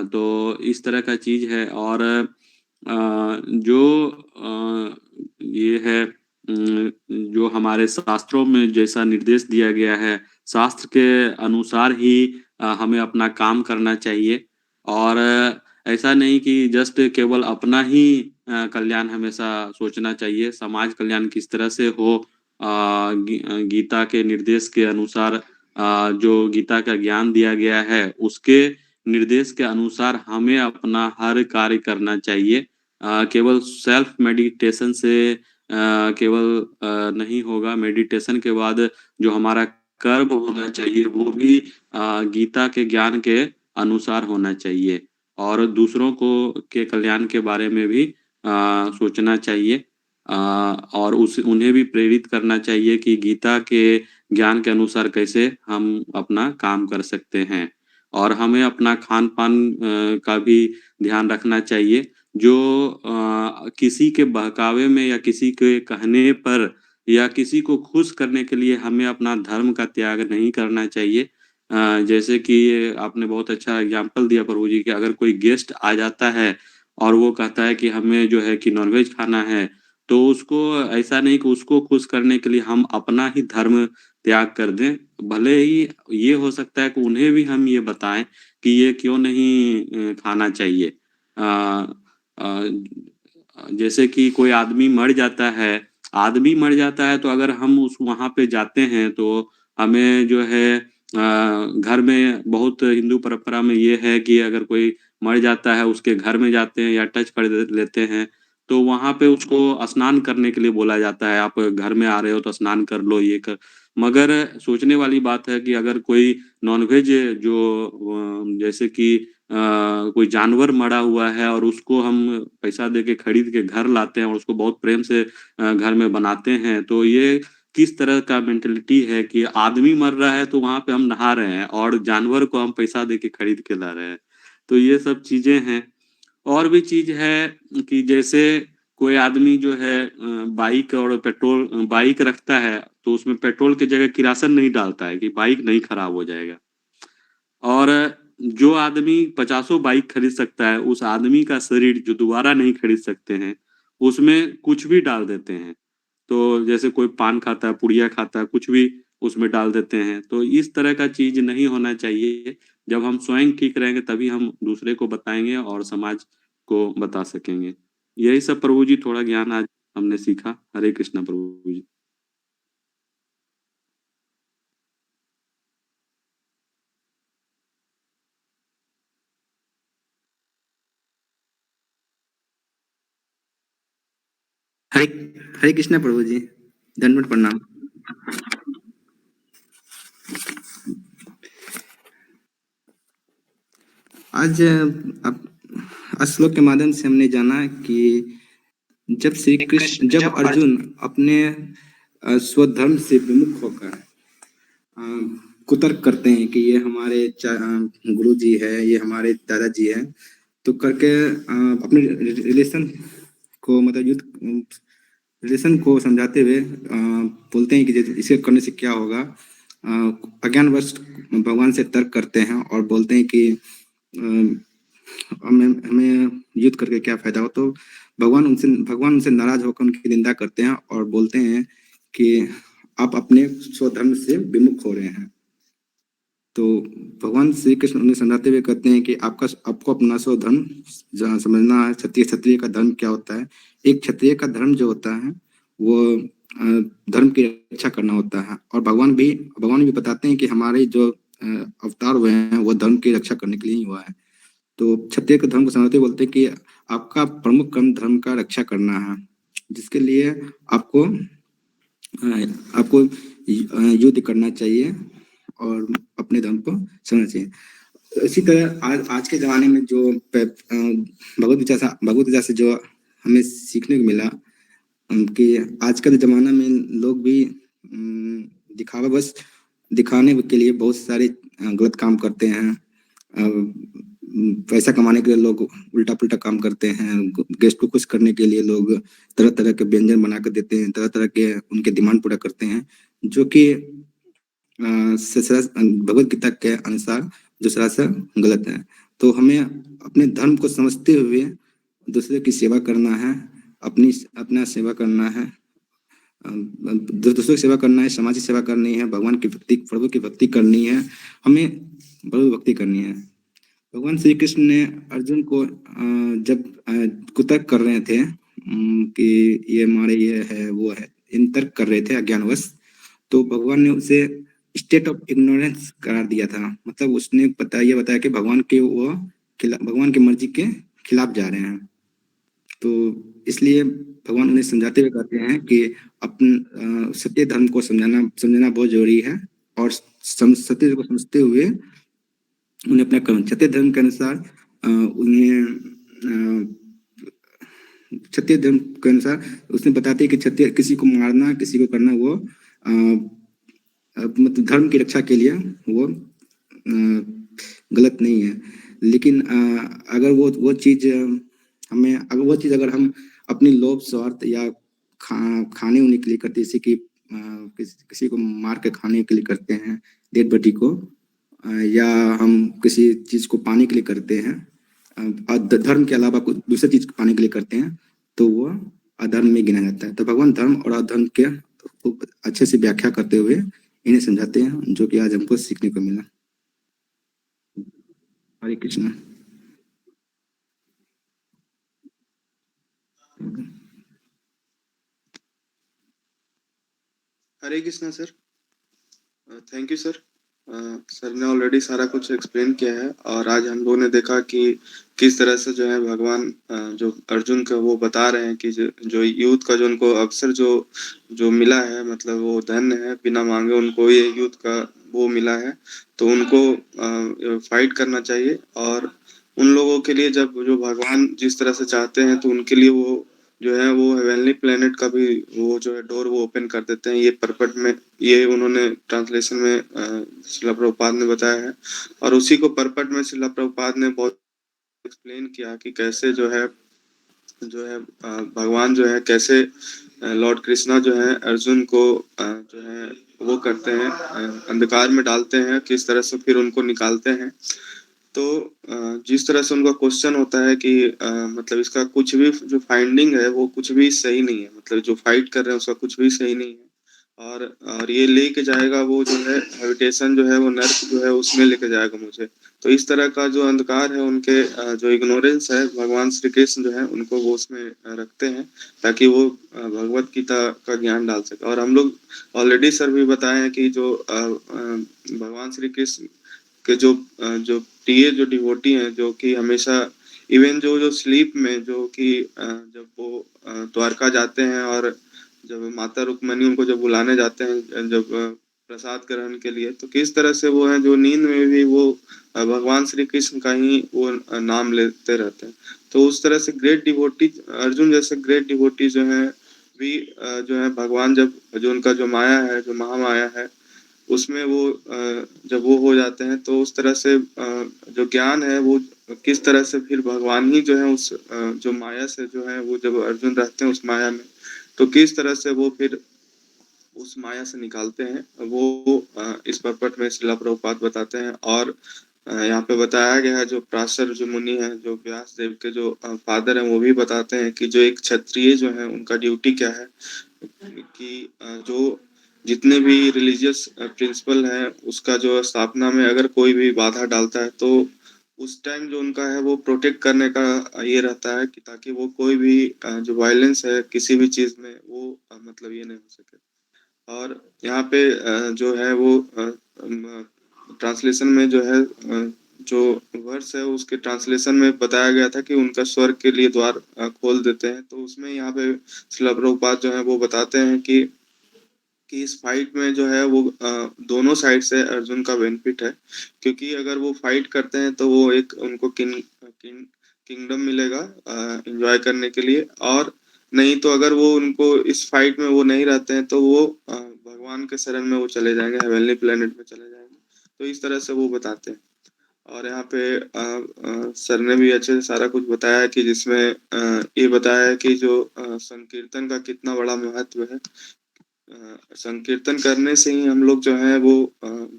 तो इस तरह का चीज है। और जो ये है जो हमारे शास्त्रों में जैसा निर्देश दिया गया है, शास्त्र के अनुसार ही हमें अपना काम करना चाहिए। और ऐसा नहीं कि जस्ट केवल अपना ही कल्याण हमेशा सोचना चाहिए। समाज कल्याण किस तरह से हो, गीता के निर्देश के अनुसार जो गीता का ज्ञान दिया गया है उसके निर्देश के अनुसार हमें अपना हर कार्य करना चाहिए। केवल सेल्फ मेडिटेशन से केवल नहीं होगा, मेडिटेशन के बाद जो हमारा कर्म होना चाहिए वो भी गीता के ज्ञान के अनुसार होना चाहिए और दूसरों को के कल्याण के बारे में भी सोचना चाहिए और उन्हें भी प्रेरित करना चाहिए कि गीता के ज्ञान के अनुसार कैसे हम अपना काम कर सकते हैं और हमें अपना खान-पान का भी ध्यान रखना चाहिए जो किसी के बहकावे में या किसी के कहने पर या किसी को खुश करने के लिए हमें अपना धर्म का त्याग नहीं करना चाहिए। जैसे कि आपने बहुत अच्छा एग्ज़ाम्पल दिया प्रभु जी कि अगर कोई गेस्ट आ जाता है और वो कहता है कि हमें जो है कि नॉन-वेज खाना है, तो उसको ऐसा नहीं कि उसको खुश करने के लिए हम अपना ही धर्म त्याग कर दें। भले ही ये हो सकता है कि उन्हें भी हम ये बताएँ कि ये क्यों नहीं खाना चाहिए। जैसे कि कोई आदमी मर जाता है तो अगर हम उस वहाँ पे जाते हैं तो हमें जो है घर में बहुत हिंदू परंपरा में ये है कि अगर कोई मर जाता है उसके घर में जाते हैं या टच कर लेते हैं, तो वहाँ पे उसको स्नान करने के लिए बोला जाता है, आप घर में आ रहे हो तो स्नान कर लो, ये कर मगर सोचने वाली बात है कि अगर कोई नॉन-वेज जो जैसे कि कोई जानवर मरा हुआ है और उसको हम पैसा दे के खरीद के घर लाते हैं और उसको बहुत प्रेम से घर में बनाते हैं, तो ये किस तरह का मेंटालिटी है कि आदमी मर रहा है तो वहाँ पे हम नहा रहे हैं और जानवर को हम पैसा दे के खरीद के ला रहे हैं। तो ये सब चीज़ें हैं। और भी चीज़ है कि जैसे कोई आदमी जो है बाइक रखता है, तो उसमें पेट्रोल की जगह किरासन नहीं डालता है कि बाइक नहीं खराब हो जाएगा। और जो आदमी पचासों बाइक खरीद सकता है, उस आदमी का शरीर जो दोबारा नहीं खरीद सकते हैं, उसमें कुछ भी डाल देते हैं। तो जैसे कोई पान खाता है, पुड़िया खाता है, कुछ भी उसमें डाल देते हैं। तो इस तरह का चीज़ नहीं होना चाहिए। जब हम स्वयं ठीक रहेंगे तभी हम दूसरे को बताएँगे और समाज को बता सकेंगे। यही सब प्रभु जी थोड़ा ज्ञान आज हमने सीखा। हरे कृष्णा प्रभु जी। हरे हरे कृष्णा प्रभु जी, दंडवत प्रणाम। आज श्लोक के माध्यम से हमने जाना कि जब अर्जुन अपने स्वधर्म से विमुख होकर कुतर्क करते हैं कि ये हमारे गुरु जी है, ये हमारे दादाजी है, तो करके अपने रिलेशन को मतलब रिलेशन को समझाते हुए बोलते हैं कि इसे करने से क्या होगा। अज्ञानवश भगवान से तर्क करते हैं और बोलते हैं कि हमें युद्ध करके क्या फायदा हो। तो भगवान उनसे नाराज होकर उनकी निंदा करते हैं और बोलते हैं कि आप अपने स्वधर्म से विमुख हो रहे हैं। तो भगवान श्री कृष्ण उन्हें समझाते हुए कहते हैं कि आपको अपना स्वधर्म समझना है। क्षत्रिय का धर्म क्या होता है। एक क्षत्रिय का धर्म जो होता है वो धर्म की रक्षा करना होता है और भगवान भी बताते हैं कि हमारे जो अवतार हुए हैं वो धर्म की रक्षा करने के लिए ही हुआ है। तो क्षत्रिय के धर्म को समझते हुए बोलते हैं कि आपका प्रमुख कर्म धर्म का रक्षा करना है, जिसके लिए आपको युद्ध करना चाहिए और अपने धर्म को समझना चाहिए। इसी तरह आज के जमाने में जो भगवत गीता से जो हमें सीखने को मिला कि आज के जमाना में लोग भी दिखाने के लिए बहुत सारे गलत काम करते हैं। पैसा कमाने के लिए लोग उल्टा पुल्टा काम करते हैं। गेस्ट को खुश करने के लिए लोग तरह तरह के व्यंजन बना कर देते हैं, तरह तरह के उनके डिमांड पूरा करते हैं, जो कि भगवत गीता के अनुसार जो सरासर गलत है। तो हमें अपने धर्म को समझते हुए दूसरे की सेवा करना है, अपना सेवा करना है, दूसरों की सेवा करना है, समाज की सेवा करनी है, भगवान की भक्ति, प्रभु की भक्ति करनी है, हमें प्रभु भक्ति करनी है। भगवान श्री कृष्ण ने अर्जुन को जब कुतर्क कर रहे थे कि ये हमारे ये है वो है, इन तर्क कर रहे थे अज्ञानवश, तो भगवान ने उसे स्टेट ऑफ इग्नोरेंस करार दिया था। मतलब उसने ये बताया कि भगवान की मर्जी के खिलाफ जा रहे हैं। तो इसलिए भगवान उन्हें समझाते हुए कहते हैं कि अपन सत्य धर्म को समझना बहुत जरूरी है, और सत्य को समझते हुए उन्हें अपना कर्म सत्य धर्म के अनुसार उन्हें क्षत्रिय धर्म के अनुसार उसने बताते हैं कि क्षत्रिय किसी को मारना, किसी को करना, वो मतलब धर्म की रक्षा के लिए वो गलत नहीं है। लेकिन अगर वो चीज अगर हम अपनी लोभ स्वार्थ या खाने होने के लिए करते, जैसे कि किसी को मार के खाने के लिए करते हैं, डेड बॉडी को, या हम किसी चीज को पाने के लिए करते हैं, धर्म के अलावा कुछ दूसरी चीज पाने के लिए करते हैं, तो वो अधर्म में गिना जाता है। तो भगवान धर्म और अधर्म के अच्छे से व्याख्या करते हुए इन्हें समझाते हैं, जो कि आज हमको सीखने को मिला। Hare Krishna. Hare Krishna sir, thank you sir. Sir ने ऑलरेडी सारा कुछ एक्सप्लेन किया है, और आज हम लोगों ने देखा कि किस तरह से जो है भगवान जो अर्जुन का वो बता रहे हैं कि जो यूथ का जो उनको अवसर जो मिला है, मतलब वो धन्य है, बिना मांगे उनको ये यूथ का वो मिला है, तो उनको फाइट करना चाहिए। और उन लोगों के लिए जब जो भगवान जिस तरह से चाहते हैं, तो उनके लिए वो जो है वो हेवनली प्लेनेट का भी वो जो है डोर वो ओपन कर देते हैं। ये परपट में ये उन्होंने ट्रांसलेशन में श्रील प्रभुपाद ने बताया है, और उसी को परपट में श्रील प्रभुपाद ने बहुत एक्सप्लेन किया कि कैसे जो है भगवान जो है कैसे लॉर्ड कृष्णा जो है अर्जुन को जो है वो करते हैं, अंधकार में डालते हैं, किस तरह से फिर उनको निकालते हैं। तो जिस तरह से उनका क्वेश्चन होता है कि मतलब इसका कुछ भी जो फाइंडिंग है वो कुछ भी सही नहीं है, मतलब जो फाइट कर रहे हैं उसका कुछ भी सही नहीं है, और ये लेके जाएगा वो जो है हैबिटेशन जो है वो नर्क जो है उसमें लेके जाएगा मुझे। तो इस तरह का जो अंधकार है उनके जो इग्नोरेंस है, भगवान श्री कृष्ण जो है उनको वो उसमें रखते हैं, ताकि वो भगवत गीता का ज्ञान डाल सके। और हम लोग ऑलरेडी सर भी बताए हैं कि जो भगवान श्री कृष्ण के जो प्रिय जो डिवोटी हैं, जो कि हमेशा इवन जो स्लीप में जो कि जब वो द्वारका जाते हैं, और जब माता रुक्मणी उनको जब बुलाने जाते हैं जब प्रसाद ग्रहण के लिए, तो किस तरह से वो हैं जो नींद में भी वो भगवान श्री कृष्ण का ही वो नाम लेते रहते हैं। तो उस तरह से ग्रेट डिवोटी अर्जुन जैसे ग्रेट डिवोटी जो है भी जो है भगवान जब जो उनका जो माया है, जो महामाया है, उसमें वो जब वो हो जाते हैं, तो उस तरह से जो ज्ञान है वो किस तरह से फिर भगवान ही जो है उस जो माया से जो है वो जब अर्जुन रहते हैं उस माया में, तो किस तरह से वो फिर उस माया से निकालते हैं, वो इस परपट में श्रील प्रभुपाद बताते हैं। और यहाँ पे बताया गया है, जो प्राशर जो मुनि है, जो व्यास देव के जो फादर हैं, वो भी बताते हैं कि जो एक क्षत्रिय जो है उनका ड्यूटी क्या है, कि जो जितने भी रिलीजियस प्रिंसिपल है उसका जो स्थापना में अगर कोई भी बाधा डालता है, तो उस टाइम जो उनका है वो प्रोटेक्ट करने का ये रहता है कि ताकि वो कोई भी जो वायलेंस है किसी भी चीज में वो मतलब ये नहीं हो सके। और यहाँ पे जो है वो ट्रांसलेशन में जो है जो वर्स है उसके ट्रांसलेशन में बताया गया था कि उनका स्वर्ग के लिए द्वार खोल देते हैं। तो उसमें यहाँ पे श्रील प्रभुपाद जो है वो बताते हैं कि इस फाइट में जो है वो दोनों साइड से अर्जुन का बेनिफिट है, क्योंकि अगर वो फाइट करते हैं तो वो एक उनको किंगडम मिलेगा एंजॉय करने के लिए, और नहीं तो अगर वो उनको इस फाइट में वो नहीं रहते हैं तो वो भगवान के शरण में वो चले जाएंगे, हेवनली प्लेनेट में चले जाएंगे। तो इस तरह से वो बताते हैं। और यहाँ पे सर ने भी अच्छे से सारा कुछ बताया है कि जिसमें ये बताया है कि जो संकीर्तन का कितना बड़ा महत्व है। संकीर्तन करने से ही हम लोग जो है वो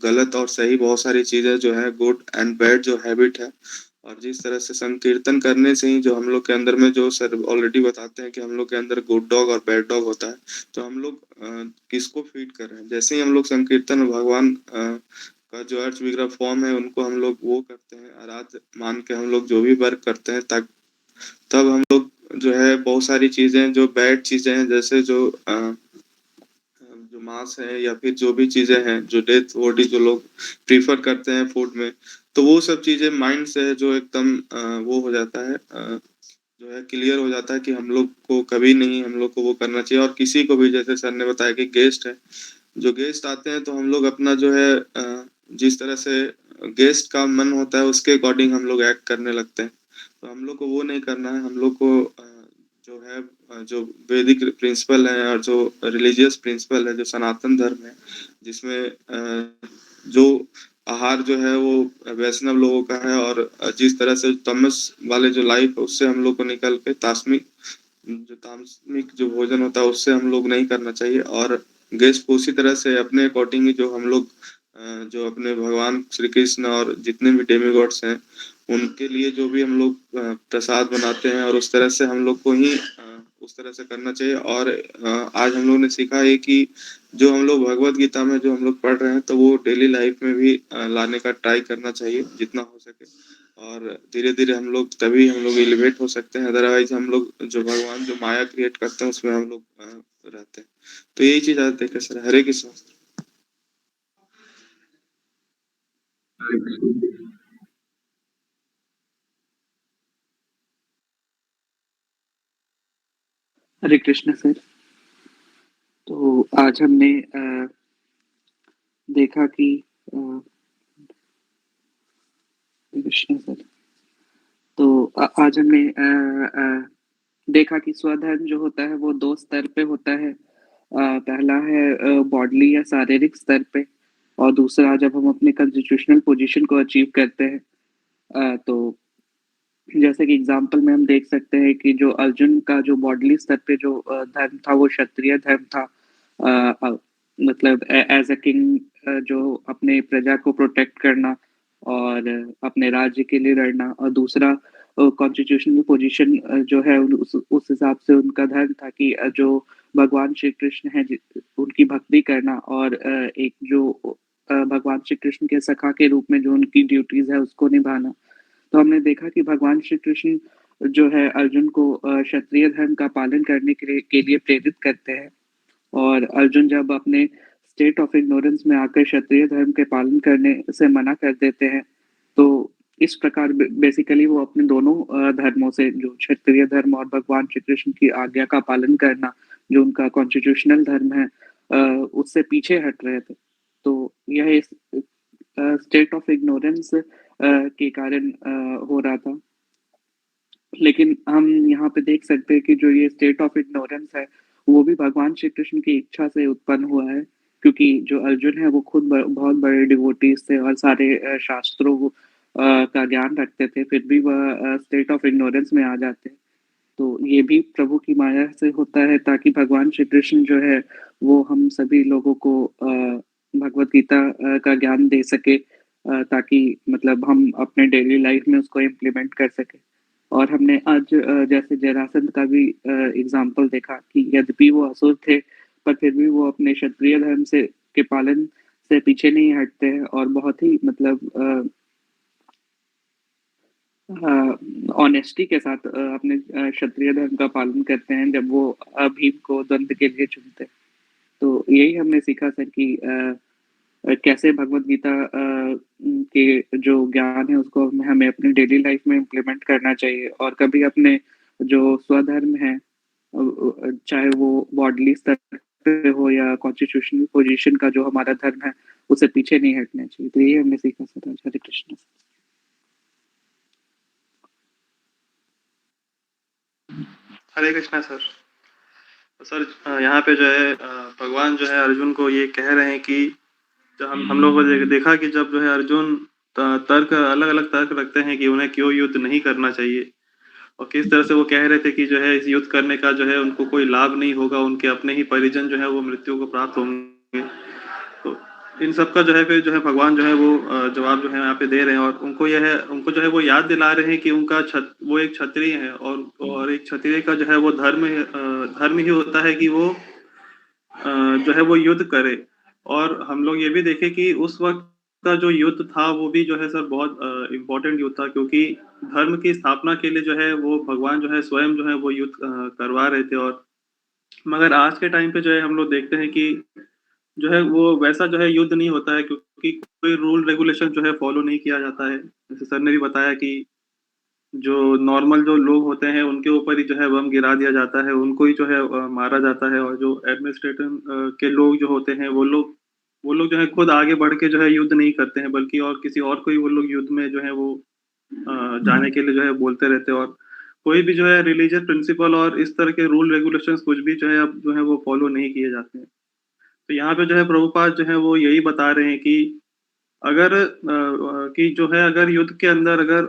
गलत और सही बहुत सारी चीजें जो है गुड एंड बैड जो हैबिट है, और जिस तरह से संकीर्तन करने से ही जो हम लोग के अंदर में जो सर ऑलरेडी बताते हैं कि हम लोग के अंदर गुड डॉग और बैड डॉग होता है, तो हम लोग किसको फीड कर रहे हैं। जैसे ही हम लोग संकीर्तन में भगवान का जो अर्थ विग्रह फॉर्म है उनको हम लोग वो करते हैं, आराध्य मान के हम लोग जो भी वर्क करते हैं, तब हम लोग जो है बहुत सारी चीजें जो बैड चीजें हैं, जैसे जो मांस है या फिर जो भी चीजें हैं जो डेथ बॉडी जो लोग प्रीफर करते हैं फूड में, तो वो सब चीजें माइंड से जो एकदम वो हो जाता है, जो जो है क्लियर हो जाता है कि हम लोग को कभी नहीं हम लोग को वो करना चाहिए। और किसी को भी, जैसे सर ने बताया कि गेस्ट है, जो गेस्ट आते हैं तो हम लोग अपना जो है जिस तरह से गेस्ट का मन होता है उसके अकॉर्डिंग हम लोग एक्ट करने लगते हैं। तो हम लोग को वो नहीं करना है। हम लोग को जो है जो वैदिक प्रिंसिपल है और जो रिलीजियस प्रिंसिपल है, जो सनातन धर्म है, जिसमें जो आहार जो है वो वैष्णव लोगों का है, और जिस तरह से तमस वाले जो लाइफ है उससे हम लोग को निकल के तामसिक जो भोजन होता है उससे हम लोग नहीं करना चाहिए। और गेस्ट को उसी तरह से अपने अकॉर्डिंग ही जो हम लोग जो अपने भगवान श्री कृष्ण और जितने भी डेमीगॉड्स हैं उनके लिए जो भी हम लोग प्रसाद बनाते हैं, और उस तरह से हम लोग को ही उस तरह से करना चाहिए। और आज हम लोग ने सीखा है कि जो हम लोग भगवत गीता में जो हम लोग पढ़ रहे हैं तो वो डेली लाइफ में भी लाने का ट्राई करना चाहिए जितना हो सके। और धीरे-धीरे हम लोग तभी हम लोग एलिवेट हो सकते हैं, अदरवाइज हम लोग जो भगवान जो माया क्रिएट करते हैं उसमें हम लोग रहते हैं। तो यही चीज़ आज देखे सर। हरे कृष्ण। हरे कृष्ण सर। तो आज हमने देखा कि कृष्ण सर, तो आज हमने देखा कि स्वधर्म जो होता है वो 2 स्तर पे होता है। पहला है बॉडली या शारीरिक स्तर पे, और दूसरा जब हम अपने कॉन्स्टिट्यूशनल पोजीशन को अचीव करते हैं। तो जैसे कि एग्जाम्पल में हम देख सकते हैं कि जो अर्जुन का जो बॉडली स्तर पे जो धर्म था वो क्षत्रिय धर्म था। मतलब एज अ किंग जो अपने प्रजा को प्रोटेक्ट करना और अपने राज्य के लिए लड़ना, और दूसरा कॉन्स्टिट्यूशनल पोजीशन जो है उस हिसाब से उनका धर्म था कि जो भगवान श्री कृष्ण है उनकी भक्ति करना, और एक जो भगवान श्री कृष्ण के सखा के रूप में जो उनकी ड्यूटीज है उसको निभाना। तो हमने देखा कि भगवान श्री कृष्ण जो है अर्जुन को क्षत्रिय धर्म का पालन करने के लिए प्रेरित करते हैं, और अर्जुन जब अपने स्टेट ऑफ इग्नोरेंस में आकर क्षत्रिय धर्म के पालन करने से मना कर देते हैं, तो इस प्रकार बेसिकली वो अपने दोनों धर्मों से, जो क्षत्रिय धर्म और भगवान श्री कृष्ण की आज्ञा का पालन करना जो उनका कॉन्स्टिट्यूशनल धर्म है, उससे पीछे हट रहे थे। तो यह स्टेट ऑफ इग्नोरेंस के कारण हो रहा था। लेकिन हम यहाँ पे देख सकते हैं कि जो ये स्टेट ऑफ इग्नोरेंस है वो भी भगवान श्री कृष्ण की इच्छा से उत्पन्न हुआ है, क्योंकि जो अर्जुन है वो खुद बहुत बड़े डिवोटीज थे और सारे शास्त्रों का ज्ञान रखते थे, फिर भी वह स्टेट ऑफ इग्नोरेंस में आ जाते हैं। तो ये भी प्रभु की माया से होता है, ताकि भगवान श्री कृष्ण जो है वो हम सभी लोगों को भगवत गीता का ज्ञान दे सके, ताकि मतलब हम अपने डेली लाइफ में उसको इम्प्लीमेंट कर सके। और हमने आज जैसे जरासंध का भी एग्जाम्पल देखा कि यद्यपि वो असुर थे पर फिर भी वो अपने क्षत्रिय धर्म से के पालन से पीछे नहीं हटते हैं, और बहुत ही मतलब ऑनेस्टी के साथ अपने क्षत्रिय धर्म का पालन करते हैं जब वो भीम को द्वंद्व के लिए चुनते हैं। तो यही हमने सीखा सर कि कैसे भगवत गीता के जो ज्ञान है उसको हमें अपनी डेली लाइफ में इम्प्लीमेंट करना चाहिए, और कभी अपने जो स्वधर्म है चाहे वो बॉडली स्तर पे हो या कॉन्स्टिट्यूशनल पोजीशन का जो हमारा धर्म है उसे पीछे नहीं हटना चाहिए। तो ये हमने सीखा सर आज। हरे कृष्ण। हरे कृष्णा सर। तो सर यहाँ पे जो है भगवान जो है अर्जुन को ये कह रहे हैं कि जब हम लोगों को देखा कि जब जो है अर्जुन तर्क अलग अलग तर्क रखते हैं कि उन्हें क्यों युद्ध नहीं करना चाहिए, और किस तरह से वो कह रहे थे कि जो है इस युद्ध करने का जो है उनको कोई लाभ नहीं होगा, उनके अपने ही परिजन जो है वो मृत्यु को प्राप्त होंगे। तो इन सब का जो है फिर जो है भगवान जो है वो जवाब जो है यहाँ पे दे रहे हैं, और उनको जो है वो याद दिला रहे हैं कि वो एक क्षत्रिय है, और एक क्षत्रिय का जो है वो धर्म ही होता है कि वो जो है वो युद्ध करे। और हम लोग ये भी देखे कि उस वक्त का जो युद्ध था वो भी जो है सर बहुत इम्पोर्टेंट युद्ध था, क्योंकि धर्म की स्थापना के लिए जो है वो भगवान जो है स्वयं जो है वो युद्ध करवा रहे थे। और मगर आज के टाइम पे जो है हम लोग देखते हैं कि जो है वो वैसा जो है युद्ध नहीं होता है, क्योंकि कोई रूल रेगुलेशन जो है फॉलो नहीं किया जाता है। जैसे सर ने भी बताया कि जो नॉर्मल जो लोग होते हैं उनके ऊपर ही जो है बम गिरा दिया जाता है, उनको ही जो है मारा जाता है, और जो एडमिनिस्ट्रेटिव के लोग जो होते हैं वो लोग जो है खुद आगे बढ़ के जो है युद्ध नहीं करते हैं, बल्कि और किसी और को ही वो लोग युद्ध में जो है वो जाने के लिए जो है बोलते रहते हैं, और कोई भी जो है रिलीजियस प्रिंसिपल और इस तरह के रूल रेगुलेशंस कुछ भी जो है अब जो है वो फॉलो नहीं किए जाते हैं। तो यहाँ पे जो है प्रभुपाद जो है वो यही बता रहे हैं कि अगर कि जो है अगर युद्ध के अंदर अगर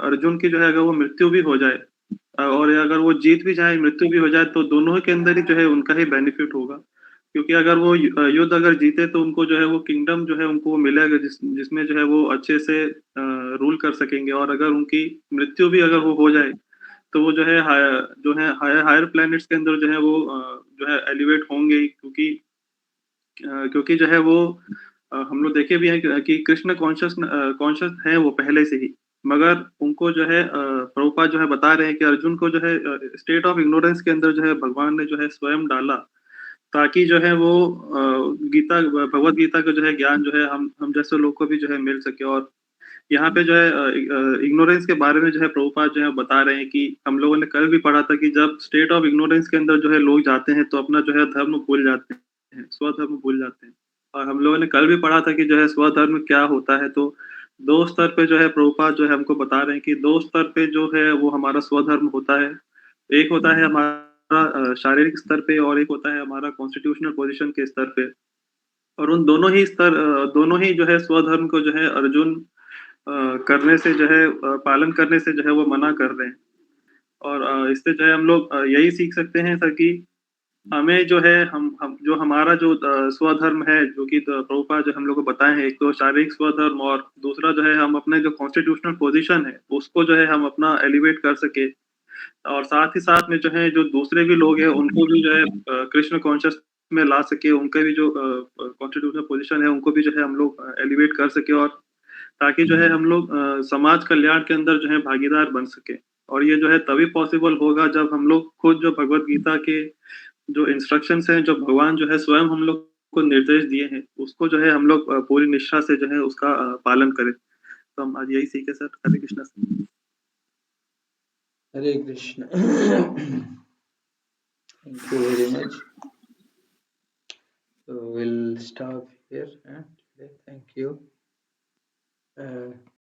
अर्जुन की जो है अगर वो मृत्यु भी हो जाए, और अगर वो जीत भी जाए, मृत्यु भी हो जाए, तो दोनों के अंदर ही जो है उनका ही बेनिफिट होगा। क्योंकि अगर वो युद्ध अगर जीते तो उनको जो है वो किंगडम जो है उनको वो मिलेगा जिसमें जो है वो अच्छे से रूल कर सकेंगे, और अगर उनकी मृत्यु भी अगर वो हो जाए तो वो जो है जो है हायर प्लैनेट्स के अंदर जो है वो जो है एलिवेट होंगे ही, क्योंकि जो है वो हम लोग देखे भी हैं कि कृष्ण कॉन्शियस हैं वो पहले से ही, मगर उनको जो है प्रभुपाद जो है बता रहे हैं कि अर्जुन को जो है स्टेट ऑफ इग्नोरेंस के अंदर जो है भगवान ने जो है स्वयं डाला, ताकि जो है वो भगवत गीता का जो है ज्ञान जो है हम जैसे लोग को भी जो है मिल सके। और यहाँ पे जो है इग्नोरेंस के बारे में जो है प्रभुपाद जो है बता रहे हैं कि हम लोगों ने कल भी पढ़ा था कि जब स्टेट ऑफ इग्नोरेंस के अंदर जो है लोग जाते हैं तो अपना जो है धर्म भूल जाते हैं, स्वधर्म भूल जाते हैं। और हम लोगों ने कल भी पढ़ा था कि जो है स्वधर्म क्या होता है। तो दो स्तर पे जो है प्रभुपाद जो है हमको बता रहे हैं कि दो स्तर पे जो है वो हमारा स्वधर्म होता है। एक होता है हमारा शारीरिक स्तर पे, और एक होता है हमारा कॉन्स्टिट्यूशनल पोजीशन के स्तर पे। और उन दोनों ही जो है स्वधर्म को जो है अर्जुन करने से जो है पालन करने से जो है वो मना कर रहे हैं। और इससे जो है हम लोग यही सीख सकते हैं सर कि हमें जो है हम जो हमारा जो स्वधर्म है, जो कि प्रभुपाद जो हम लोग को बताए हैं, एक तो शारीरिक स्वधर्म, और दूसरा जो है हम अपने जो कॉन्स्टिट्यूशनल पोजीशन है उसको जो है हम अपना एलिवेट कर सके। और साथ ही साथ में जो है जो दूसरे भी लोग हैं उनको भी जो है कृष्ण कॉन्शियस में ला सके, उनके भी जो कॉन्स्टिट्यूशनल पोजीशन है उनको भी जो है हम लोग एलिवेट कर सके, और ताकि जो है हम लोग समाज कल्याण के अंदर जो है भागीदार बन सके। और ये जो है तभी पॉसिबल होगा जब हम लोग खुद जो भगवत गीता के जो इंस्ट्रक्शंस हैं, जो भगवान जो है स्वयं हम लोग को निर्देश दिए हैं, उसको जो है हम लोग पूरी निष्ठा से जो है उसका पालन करें। तो हम आज यही सीखे sir. Hare Krishna sir. Hare Krishna. Thank you very much. So we'll stop here today. Thank you.